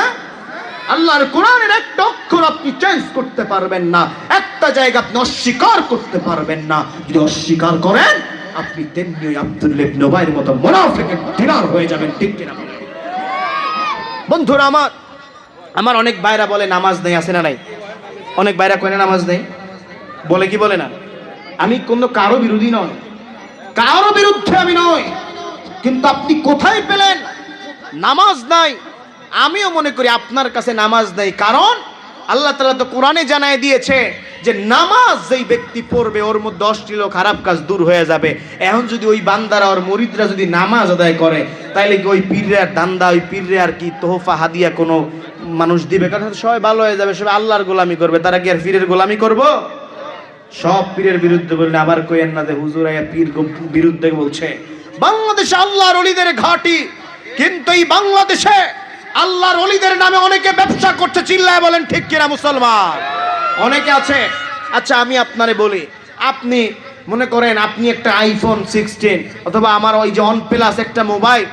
আল্লাহর কোরআনের একটা অক্ষর আপনি চেঞ্জ করতে পারবেন না, একটা জায়গা আপনি অস্বীকার করতে পারবেন না। যদি অস্বীকার করেন আপনি তেমনি ওই আব্দুল্লাহ ইবনে উবাইয়ের মতো মুনাফিকের ডিলার হয়ে যাবেন, ঠিক কিনা? বন্ধুরা আমার, আমার অনেক ভাইরা বলে নামাজ নেই, আছে না নাই? অনেক ভাইরা কয় না নামাজ নেই, বলে কি বলে না? আমি কোনো কারো বিরোধী নয়, কারো বিরুদ্ধে আমি নই, কিন্তু আপনি কোথায় পেলেন নামাজ নাই? আমিও মনে করি আপনার কাছে নামাজ নেই, কারণ আল্লাহ তাআলা তো কোরআনে জানায় দিয়েছে যে নামাজ যেই ব্যক্তি পড়বে ওর মধ্যে অশ্লীল খারাপ কাজ দূর হয়ে যাবে। এখন যদি ওই বান্দারা ওর মুরিদরা যদি নামাজ আদায় করে, তাইলে কি ওই পীররে আর দান্দা, ওই পীররে আর কি তোহফা হাদিয়া কোনো মানুষ দিবে? কারণ সবাই ভালো হয়ে যাবে, সবাই আল্লাহর গোলামি করবে, তারা কি আর পীরের গোলামি করব? সব পীরের বিরুদ্ধে বললে আবার কইেন না যে হুজুর আয়া পীর বিরুদ্ধে বলছে। বাংলাদেশে আল্লাহর ওলিদের ঘাঁটি, কিন্তু এই বাংলাদেশে আল্লাহর ওলিদের নামে অনেকে ব্যবসা করছে, চিল্লায় বলেন ঠিক কিনা মুসলমান? অনেকে আছে। আচ্ছা আমি আপনারে বলি, আপনি মনে করেন আপনি একটা আইফোন 16 অথবা আমার ওই যে OnePlus একটা মোবাইল,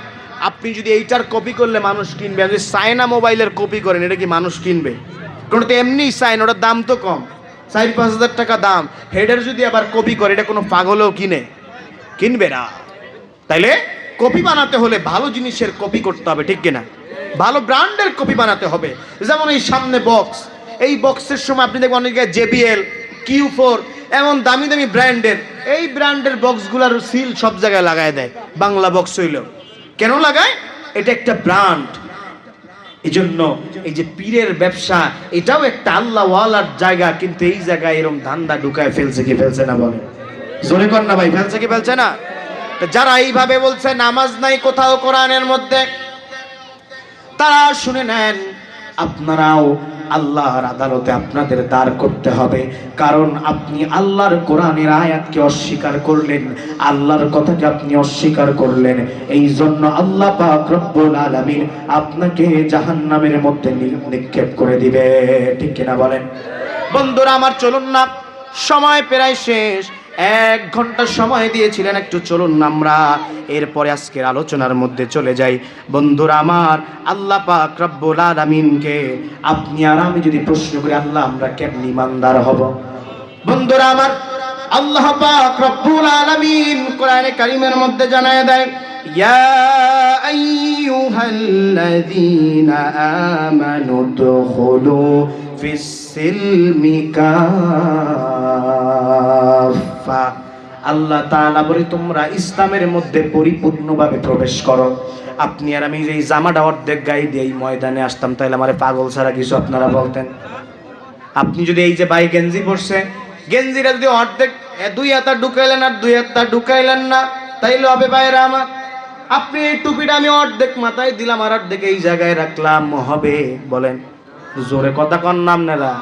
আপনি যদি এইটার কপি করলে মানুষ কিনবে, যদি চায়না মোবাইলের কপি করেন এটা কি মানুষ কিনবে? কারণ তো এমনি চায়না, ওটার দাম তো কম, 4-5 হাজার টাকা দাম। হেডের যদি আবার কপি করে, এটা কোনো পাগলেও কিনবে না। তাইলে কপি বানাতে হলে ভালো জিনিসের কপি করতে হবে, ঠিক কিনা? ভালো ব্র্যান্ডের কপি বানাতে হবে। যেমন এই সামনে বক্স, এই বক্সের সময় আপনি দেখবেন অনেকে JBL, Q4 এমন দামি দামি ব্র্যান্ডের, এই ব্র্যান্ডের বক্সগুলোর সিল সব জায়গায় লাগায় দেয়। বাংলা বক্স হইল কেন লাগায়? এটা একটা ব্র্যান্ড। এই জন্য এই যে পীরের ব্যবসা, এটাও একটা আল্লাহ ওয়ালার জায়গা, কিন্তু এই জায়গায় এরকম ধান্দা ঢুকায় ফেলছে কি ফেলছে না? বলে জোরে কর না ভাই, ফেলছে কি ফেলছে না? যারা এইভাবে বলছে নামাজ নাই কোথাও কোরআনের মধ্যে, তারা শুনে নেন, আপনারাও আল্লাহর আদালতে আপনাদের দাঁড় করতে হবে। কারণ আপনি আল্লাহর কোরআনের আয়াতকে অস্বীকার করলেন, আল্লাহর কথাকে আপনি অস্বীকার করলেন, এই জন্য আল্লাহ পাক রব্বুল আলামিন আপনাকে জাহান্নামের মধ্যে নিক্ষেপ করে দিবে, ঠিক কিনা বলেন? বন্ধুরা আমার, চলুন না, সময় প্রায় শেষ। 1 ঘন্টা সময় দিয়েছিলেন, একটু চলুন আমরা এরপরে আজকের আলোচনার মধ্যে চলে যাই। বন্ধুরা আমার, আল্লাহ পাক রব্বুল আলামিনকে আপনি আর আমি যদি প্রশ্ন করি, আল্লাহ আমরা কেমনি ইমানদার হব? বন্ধুরা আমার, আল্লাহ পাক রব্বুল আলামিন কোরআনে কারীমের মধ্যে জানায় দেয়, ইয়া আইয়ুহাল্লাযীনা আমানু দুখুলু ফিস-সিলমি কাফা। আল্লাহ তাআলা বলে তোমরা ইসলামের মধ্যে পরিপূর্ণভাবে প্রবেশ করো। আপনি আর আমি এই জামাটা অর্ধেক গায়ে দিয়ে এই ময়দানে আসতাম, তাহলে আমারে পাগল ছাড়া কিছু আপনারা বলতেন? আপনি যদি এই যে ভাই গেঞ্জি পরছে, গেঞ্জিটা যদি অর্ধেক 2 হাতা ঢুকাইলেন আর 2 হাতা ঢুকাইলেন না, তাইলে হবে ভাইরা আমার? আপনি এই টুপিটা আমি অর্ধেক মাথায় দিলাম আর অর্ধেক এই জায়গায় রাখলাম, হবে? বলেন জোরে কথা কন নাম নেলা,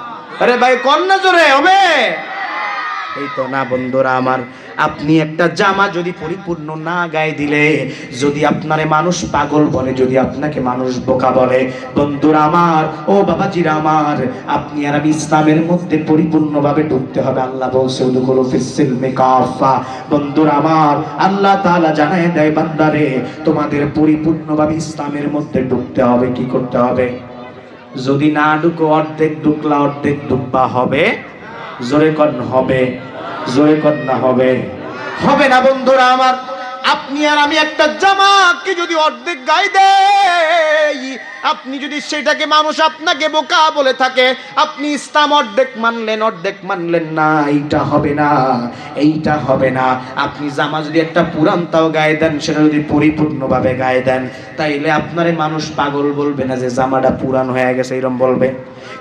আরে ভাই কন না জোরে, হবে? এই তো না বন্ধুরা আমার, আপনি একটা জামা যদি পরিপূর্ণ না গায়ে দিলে, যদি আপনারে মানুষ পাগল বলে, যদি আপনাকে মানুষ বোকা বলে, বন্ধুরা আমার, ও বাবাজিরা আমার, আপনি আর আমি ইসলামের মধ্যে পরিপূর্ণভাবে ঢুকতে হবে। আল্লাহ বলছে উদখুলু ফিস-সিলমি কাফা। বন্ধুরা আমার, আল্লাহ তাআলা জানায় দেয় বান্দারে, তোমাদের পরিপূর্ণভাবে ইসলামের মধ্যে ঢুকতে হবে। কি করতে হবে? যদি না ঢুকো, অর্ধেক ঢুকলা, অর্ধেক ঢুকবা, হবে? জোরে কর হবে? জোরে কর না হবে? হবে না বন্ধুরা আমার। আপনি আর আমি একটা জামাকে যদি অর্ধেক গায়ে দেই, আপনি যদি সেটাকে মানুষ আপনাকে বোকা বলে থাকে, আপনি ইসলাম অর্ধেক মানলেন, অর্ধেক মানলেন না, এইটা হবে না, এইটা হবে না। আপনি জামা যদি একটা পুরানটাও গায়ে দেন, সেটা যদি পরিপূর্ণভাবে গায়ে দেন, তাইলে আপনারে মানুষ পাগল বলবে না যে জামাটা পুরান হয়ে গেছে, এরকম বলবে।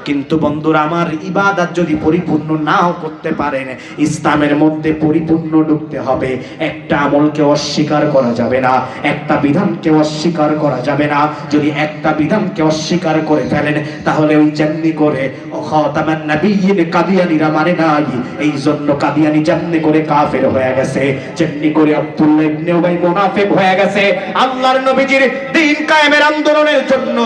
কিন্তু বন্ধুরা আমার, ইবাদত যদি পরিপূর্ণ নাও করতে পারেন, ইসলামের মধ্যে পরিপূর্ণ ঢুকতে হবে। একটা আমলকে অস্বীকার করা যাবে না, একটা বিধানকে অস্বীকার করা যাবে না। যদি একটা বিধানকে অস্বীকার করে ফেলেন, তাহলে ওই যেমনি করে খাতামান নবিয়্যিন কাদিয়ানীরা মানে নাই, এই জন্য কাদিয়ানী যেমনি করে কাফের হয়ে গেছে, যেমনি করে আব্দুল্লাহ ইবনে উবাই মুনাফিক হয়ে গেছে। আল্লাহর নবীজির দ্বীন কায়েমের আন্দোলনের জন্য,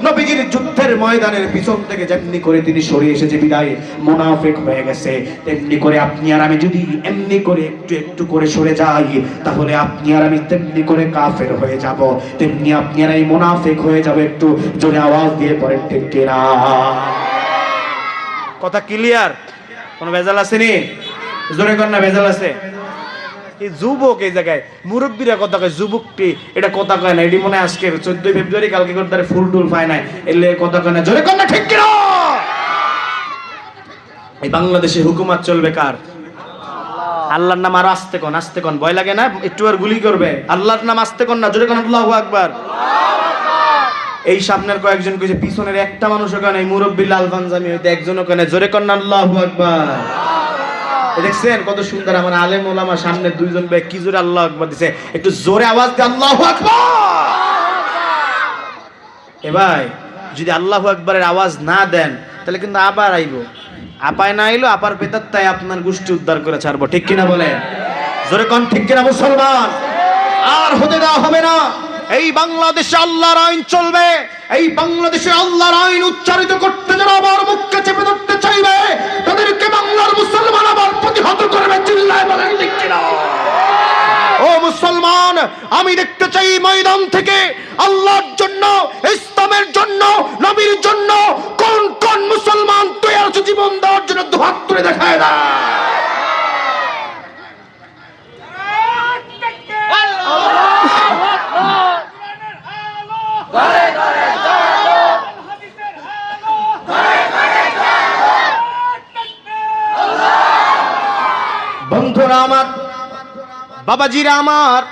নবীজির যুদ্ধের ময়দানের পিছন থেকে যেমনি করে তিনি সরে এসেছে বিদায় মুনাফিক হয়ে গেছে, তেমনি করে আপনি আর আমি যদি এমনি করে একটু একটু করে সরে যাই, তাহলে আপনি আর আমি তেমনি করে কাফের হয়ে যাব, তেমনি আপনি আর এই মুনাফিক হয়ে যাব। একটু জোরে আওয়াজ দিয়ে পড়েন ঠিক কিনা? কথা ক্লিয়ার? কোনো ভেজাল আছে নি? জোরে কর না, ভেজাল আছে? এই যুবক, এই জায়গায় মুরব্বীরা কথা কয়, যুবকটি এটা কথা কয় না, এটি মনে হয় আজকে 14 ফেব্রুয়ারি, কালকে করতে ফুল টুল পায় না, এলে কথা কয় না। জোরে কর না, ঠিক কিনা? এই বাংলাদেশে হুকুমত চলবে কার? আল্লাহর নাম। আর আস্তে কোন, আস্তে কোন, ভয় লাগে না? একটু আর গুলি করবে। আল্লাহর নাম আস্তে কোন না, জোরে কোন আল্লাহু আকবার। এই সামনের কয়েকজন কইছে, পিছনের একটা মানুষও কেন, এই মুরব্বী লাল পাঞ্জাবি হইতে একজনও কেন, জোরে কোন আল্লাহু আকবার। দেখছেন কত সুন্দর আমার আলেম ওলামা, সামনে দুইজন ভাই কি জোরে আল্লাহু আকবার দিছে। একটু জোরে আওয়াজ দিয়ে আল্লাহু আকবার। এ ভাই, যদি আল্লাহু আকবারের আওয়াজ না দেন, তাহলে কিন্তু আবার আইবো। আপায় না আইলো, আপার পেতার তাই আপনার গোষ্ঠী উদ্ধার করে ছাড়বো। ঠিক কিনা বলেন? জোরে কোন ঠিক কিনা মুসলমান? আর হতে দেওয়া হবে না। এই বাংলাদেশে আল্লাহর আইন চলবে। এই বাংলাদেশে আল্লাহর আইন উচ্চারিত করতে যারা আবার মুখকে চেপে ধরতে চাইবে, তাদেরকে বাংলার মুসলমান আবার প্রতিহত করবে। চিল্লায় বলেন ঠিক কিনা? ও মুসলমান, আমি দেখতে চাই ময়দান থেকে আল্লাহর জন্য, ইসলামের জন্য, নবীর জন্য কোন কোন মুসলমান তৈরি আছে জীবন দেওয়ার জন্য, দুহাত তুলে দেখায় না। বন্ধুরা আমার, বাবাজিরা আমার,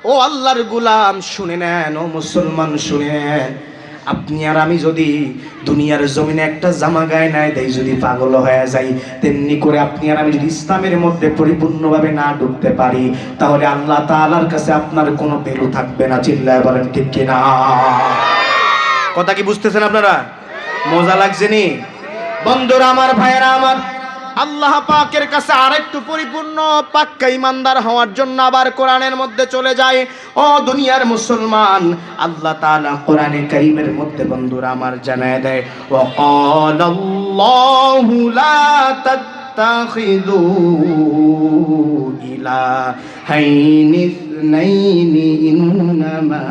ও আল্লাহর গোলাম শুনে নেন, ও মুসলমান শুনে নেন। আপনি আর আমি যদি দুনিয়ার জমিনে একটা জামা গায়ে নাই দেই, যদি পাগল হয়ে যাই, তেমনি করে আপনি আর আমি যদি ইসলামের মধ্যে পরিপূর্ণভাবে না ঢুকতে পারি, তাহলে আল্লাহ তাআলার কাছে আপনার কোনো ভ্যালু থাকবে না। চিল্লায় বলেন ঠিক কিনা? কথা কি বুঝতেছেন আপনারা? মজা লাগছে নি? বন্ধুরা আমার, ভাইয়েরা আমার, আল্লাহ পাকের কাছে আরেকটু পরিপূর্ণ পাক্কা ইমানদার হওয়ার জন্য আবার কোরআনের মধ্যে চলে যায়। ও দুনিয়ার মুসলমান, আল্লাহ তাআলা কোরআনে কারীমের মধ্যে বন্ধুরা আমার জানায় দেয়, ওয়া ক্বালাল্লাহু লা তাত্তাখিযু ইলাহাইনি ইসনাইনি ইন্নামা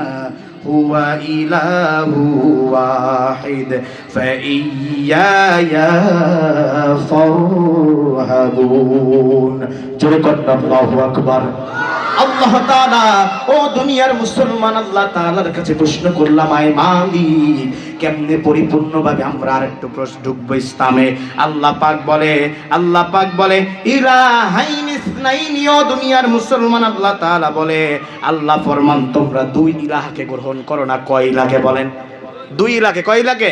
হুয়া ইলাহু ওয়াহিদ ফাইয়ায়া ফারহাবুন। জোরে কর আল্লাহু আকবার। আল্লাহ তাআলা, ও দুনিয়ার মুসলমান, আল্লাহ তাআলার কাছে প্রশ্ন করলাম, আয় মালিক, কেমনে পরিপূর্ণভাবে আমরা আরেকটু ঢুকবো ইসলামে? আল্লাহ পাক বলে ইলাহাইনি ইসনাইনি। ও দুনিয়ার মুসলমান, আল্লাহ তাআলা বলে, আল্লাহ ফরমান তোমরা দুই ইলাহকে গ্রহণ করো না। কয় ইলাহকে বলেন? দুই ইলাহকে। কয় ইলাহকে?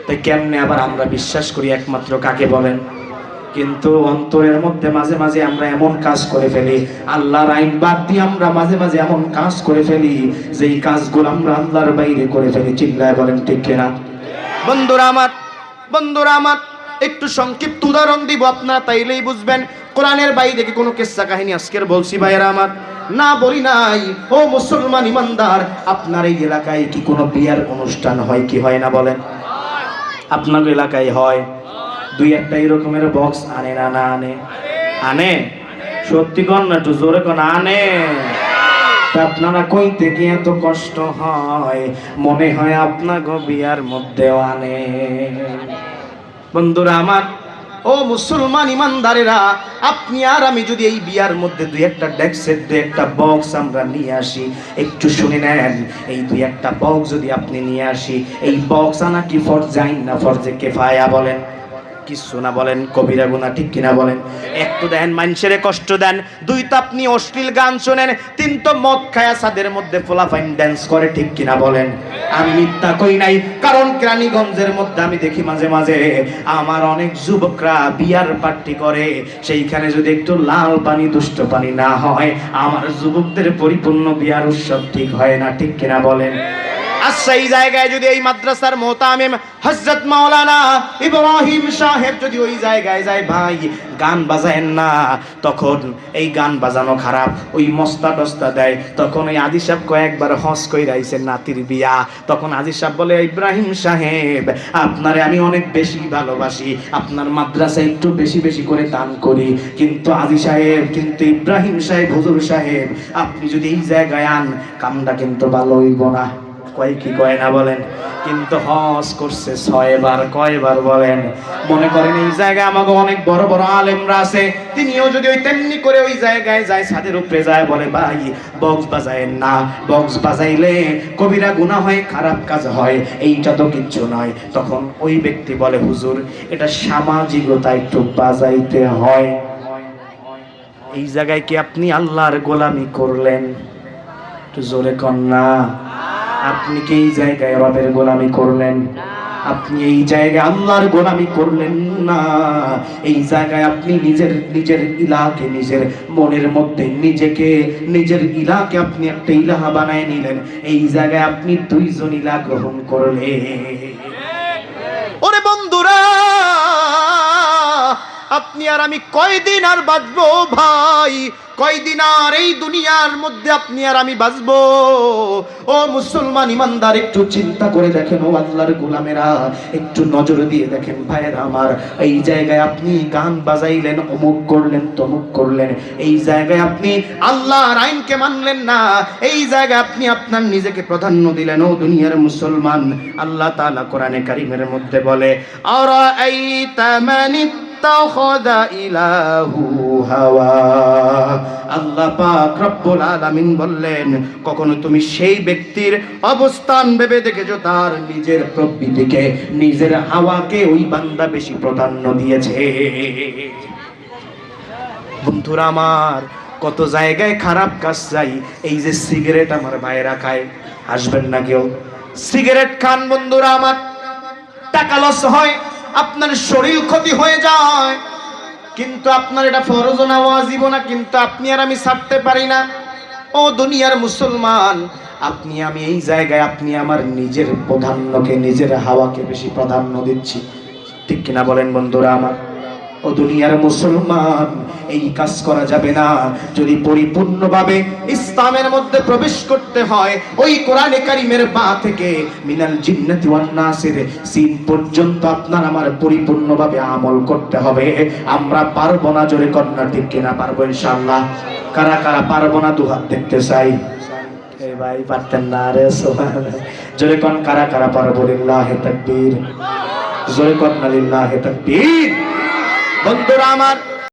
তাই কেমনে আবার আমরা বিশ্বাস করি একমাত্র কাকে বলেন? কিন্তু অন্তরের মধ্যে মাঝে মাঝে আমরা এমন কাজ করে ফেলি, আল্লাহর আইন বাদ দিয়ে আমরা মাঝে মাঝে এমন কাজ করে ফেলি, যেই কাজগুলো আমরা আল্লাহর বাইরে করে ফেলি। চিল্লায় বলেন ঠিক কিনা? বন্ধুরা আমার, একটু সংক্ষিপ্ত উদাহরণ দিব, আপনারা তাইলেই বুঝবেন। কোরআনের বাইরে কি কোনো কিস্সা কাহিনী আজকের বলছি ভাইয়েরা আমার? না, বলি নাই। ও মুসলমান ইমানদার, আপনার এই এলাকায় কি কোনো বিয়ার অনুষ্ঠান হয় কি হয় না বলেন? আপনার এলাকায় হয়? দুই একটা এরকমের বক্স আনে না? না আনে? আনে? সত্যি কন না, একটু জোরে কন, আনে? তা আপনারা কইতে গিয়ে এত কষ্ট হয়, মনে হয় আপনার বিয়ার মধ্যেও আনে। বন্ধুরা আমার, ও মুসলমান ইমানদারেরা, আপনি আর আমি যদি এই বিয়ার মধ্যে দুই একটা ডেক্সের দুই একটা বক্স আমরা নিয়ে আসি, একটু শুনে নেন, এই দুই একটা বক্স যদি আপনি নিয়ে আসি, এই বক্স আনা কি ফরজে আইন না ফরজে কিফায়া বলেন? কিছু না বলেন, কবিরা গুনাহ, ঠিক কিনা বলেন? এক তো দেন মানুষের কষ্ট দেন, দুই তো আপনি অশ্লীল গান শোনেন, তিন তো মদ খায়া ছাদের মধ্যে ফোলাফাইন ড্যান্স করে, ঠিক কিনা বলেন? আমি মিথ্যা কই নাই, কারণ কেরানীগঞ্জের মধ্যে আমি দেখি মাঝে মাঝে আমার অনেক যুবকরা বিয়ার পার্টি করে, সেইখানে যদি একটু লাল পানি দুষ্ট পানি না হয়, আমার যুবকদের পরিপূর্ণ বিয়ার উৎসব ঠিক হয় না, ঠিক কিনা বলেন? আচ্ছা, এই জায়গায় যদি এই মাদ্রাসার মোহতামিম হযরত মাওলানা ইব্রাহিম সাহেব যদি ওই জায়গায় যায়, ভাই গান বাজায়েন না, তখন এই গান বাজানো খারাপ, ওই মস্তা টস্তা দেয়, তখন ওই আদি সাহেব কয়েকবার হজ কইরা আইছেন নাতির বিয়া, তখন আদি সাহেব বলে, ইব্রাহিম সাহেব আপনারে আমি অনেক বেশি ভালোবাসি, আপনার মাদ্রাসায় একটু বেশি বেশি করে দান করি, কিন্তু আদি সাহেব, কিন্তু ইব্রাহিম সাহেব, হুজুর সাহেব, আপনি যদি এই জায়গায় আন, কামটা কিন্তু ভালো হইব না। কয় কি কয় না বলেন? কিন্তু হজ করছে 6 বার, কয়বার বলেন? মনে করেন এই জায়গায় আমাকে অনেক বড় বড় আলেমরা আছে, তিনিও যদি ওই তেমনি করে ওই জায়গায় যায়, ছাদের উপরে যায়, বলে ভাই বক্স বাজায়েন না, বক্স বাজাইলে কবিরা গুনাহ হয়, খারাপ কাজ হয়, এইটা তো কিচ্ছু নয়, তখন ওই ব্যক্তি বলে, হুজুর এটা সামাজিকতা, একটু বাজাইতে হয়। এই জায়গায় কি আপনি আল্লাহর গোলামি করলেন? একটু জোরে কন্যা, আপনি কি এই জায়গায় রবের গোলামি করলেন? আপনি এই জায়গায় আল্লাহর গোলামি করলেন না, এই জায়গায় আপনি নিজের ইলাকে, নিজের মনের মধ্যে নিজের ইলাকে আপনি একটা ইলাহা বানায় নিলেন, এই জায়গায় আপনি দুইজন ইলাহ গ্রহণ করলেন। ওরে বন্ধুরা, আপনি আর আমি কয়দিন আর বাঁচবো ভাই? কয়দিন আর এই দুনিয়ার মধ্যে আপনি আর আমি বাঁচবো? ও মুসলমান ইমানদার, একটু চিন্তা করে দেখেন, ও আল্লাহর গোলামেরা, একটু নজর দিয়ে দেখেন ভাইয়েরা আমার, এই জায়গায় আপনি গান বাজাইলেন, অমুক করলেন, তমুক করলেন, এই জায়গায় আপনি আল্লাহর আইনকে মানলেন না, এই জায়গায় আপনি আপনার নিজেকে প্রাধান্য দিলেন। ও দুনিয়ার মুসলমান, আল্লাহ তাআলা কোরআনে কারীমের মধ্যে বলে, আরাআইতা মানি ইত্তাখাযা ইলাহু হাওয়া। আল্লাহ পাক রব্বুল আলামিন বললেন, কখনো তুমি সেই ব্যক্তির অবস্থান ভেবে দেখেছো, তার নিজের প্রবৃত্তিকে, নিজের হাওয়াকে ওই বান্দা বেশি প্রাধান্য দিয়েছে? বন্ধুরা আমার, কত জায়গায় খারাপ কাজ চাই, এই যে সিগারেট আমার ভাইয়েরা খায়, আসবেন না কেউ? সিগারেট খান বন্ধুরা আমার, টাকা লস হয়, আপনার শরীর ক্ষতি হয়ে যায়, কিন্তু আপনার এটা ফরজ না ওয়াজিব না, কিন্তু আপনি আর আমি ছাড়তে পারি না। ও দুনিয়ার মুসলমান, আপনি আমি এই জায়গায় আপনি আমার নিজের প্রাধান্যকে, নিজের হাওয়াকে বেশি প্রাধান্য দিচ্ছি, ঠিক কিনা বলেন বন্ধুরা আমার? ও দুনিয়ার মুসলমান, এই কাজ করা যাবে না। যদি পরিপূর্ণভাবে ইসলামের মধ্যে প্রবেশ করতে হয়, ওই কোরআনে কারীমের বা থেকে মিনাল জিন্নাতি ওয়ান নাসের সিন পর্যন্ত আপনার আমার পরিপূর্ণভাবে আমল করতে হবে। আমরা পারবো না, জোরে কন্যা, ঠিক কিনা? পারবো ইনশাআল্লাহ। কারা কারা পারবো না দুহাত দেখতে চাই? এই ভাই পারতেন না রে, সুবহানাল্লাহ। জোরে কোন কারা কারা পারবো? লিল্লাহি তাকবীর। জোরে কোন লিল্লাহি তাকবীর। বন্ধুরা আমার,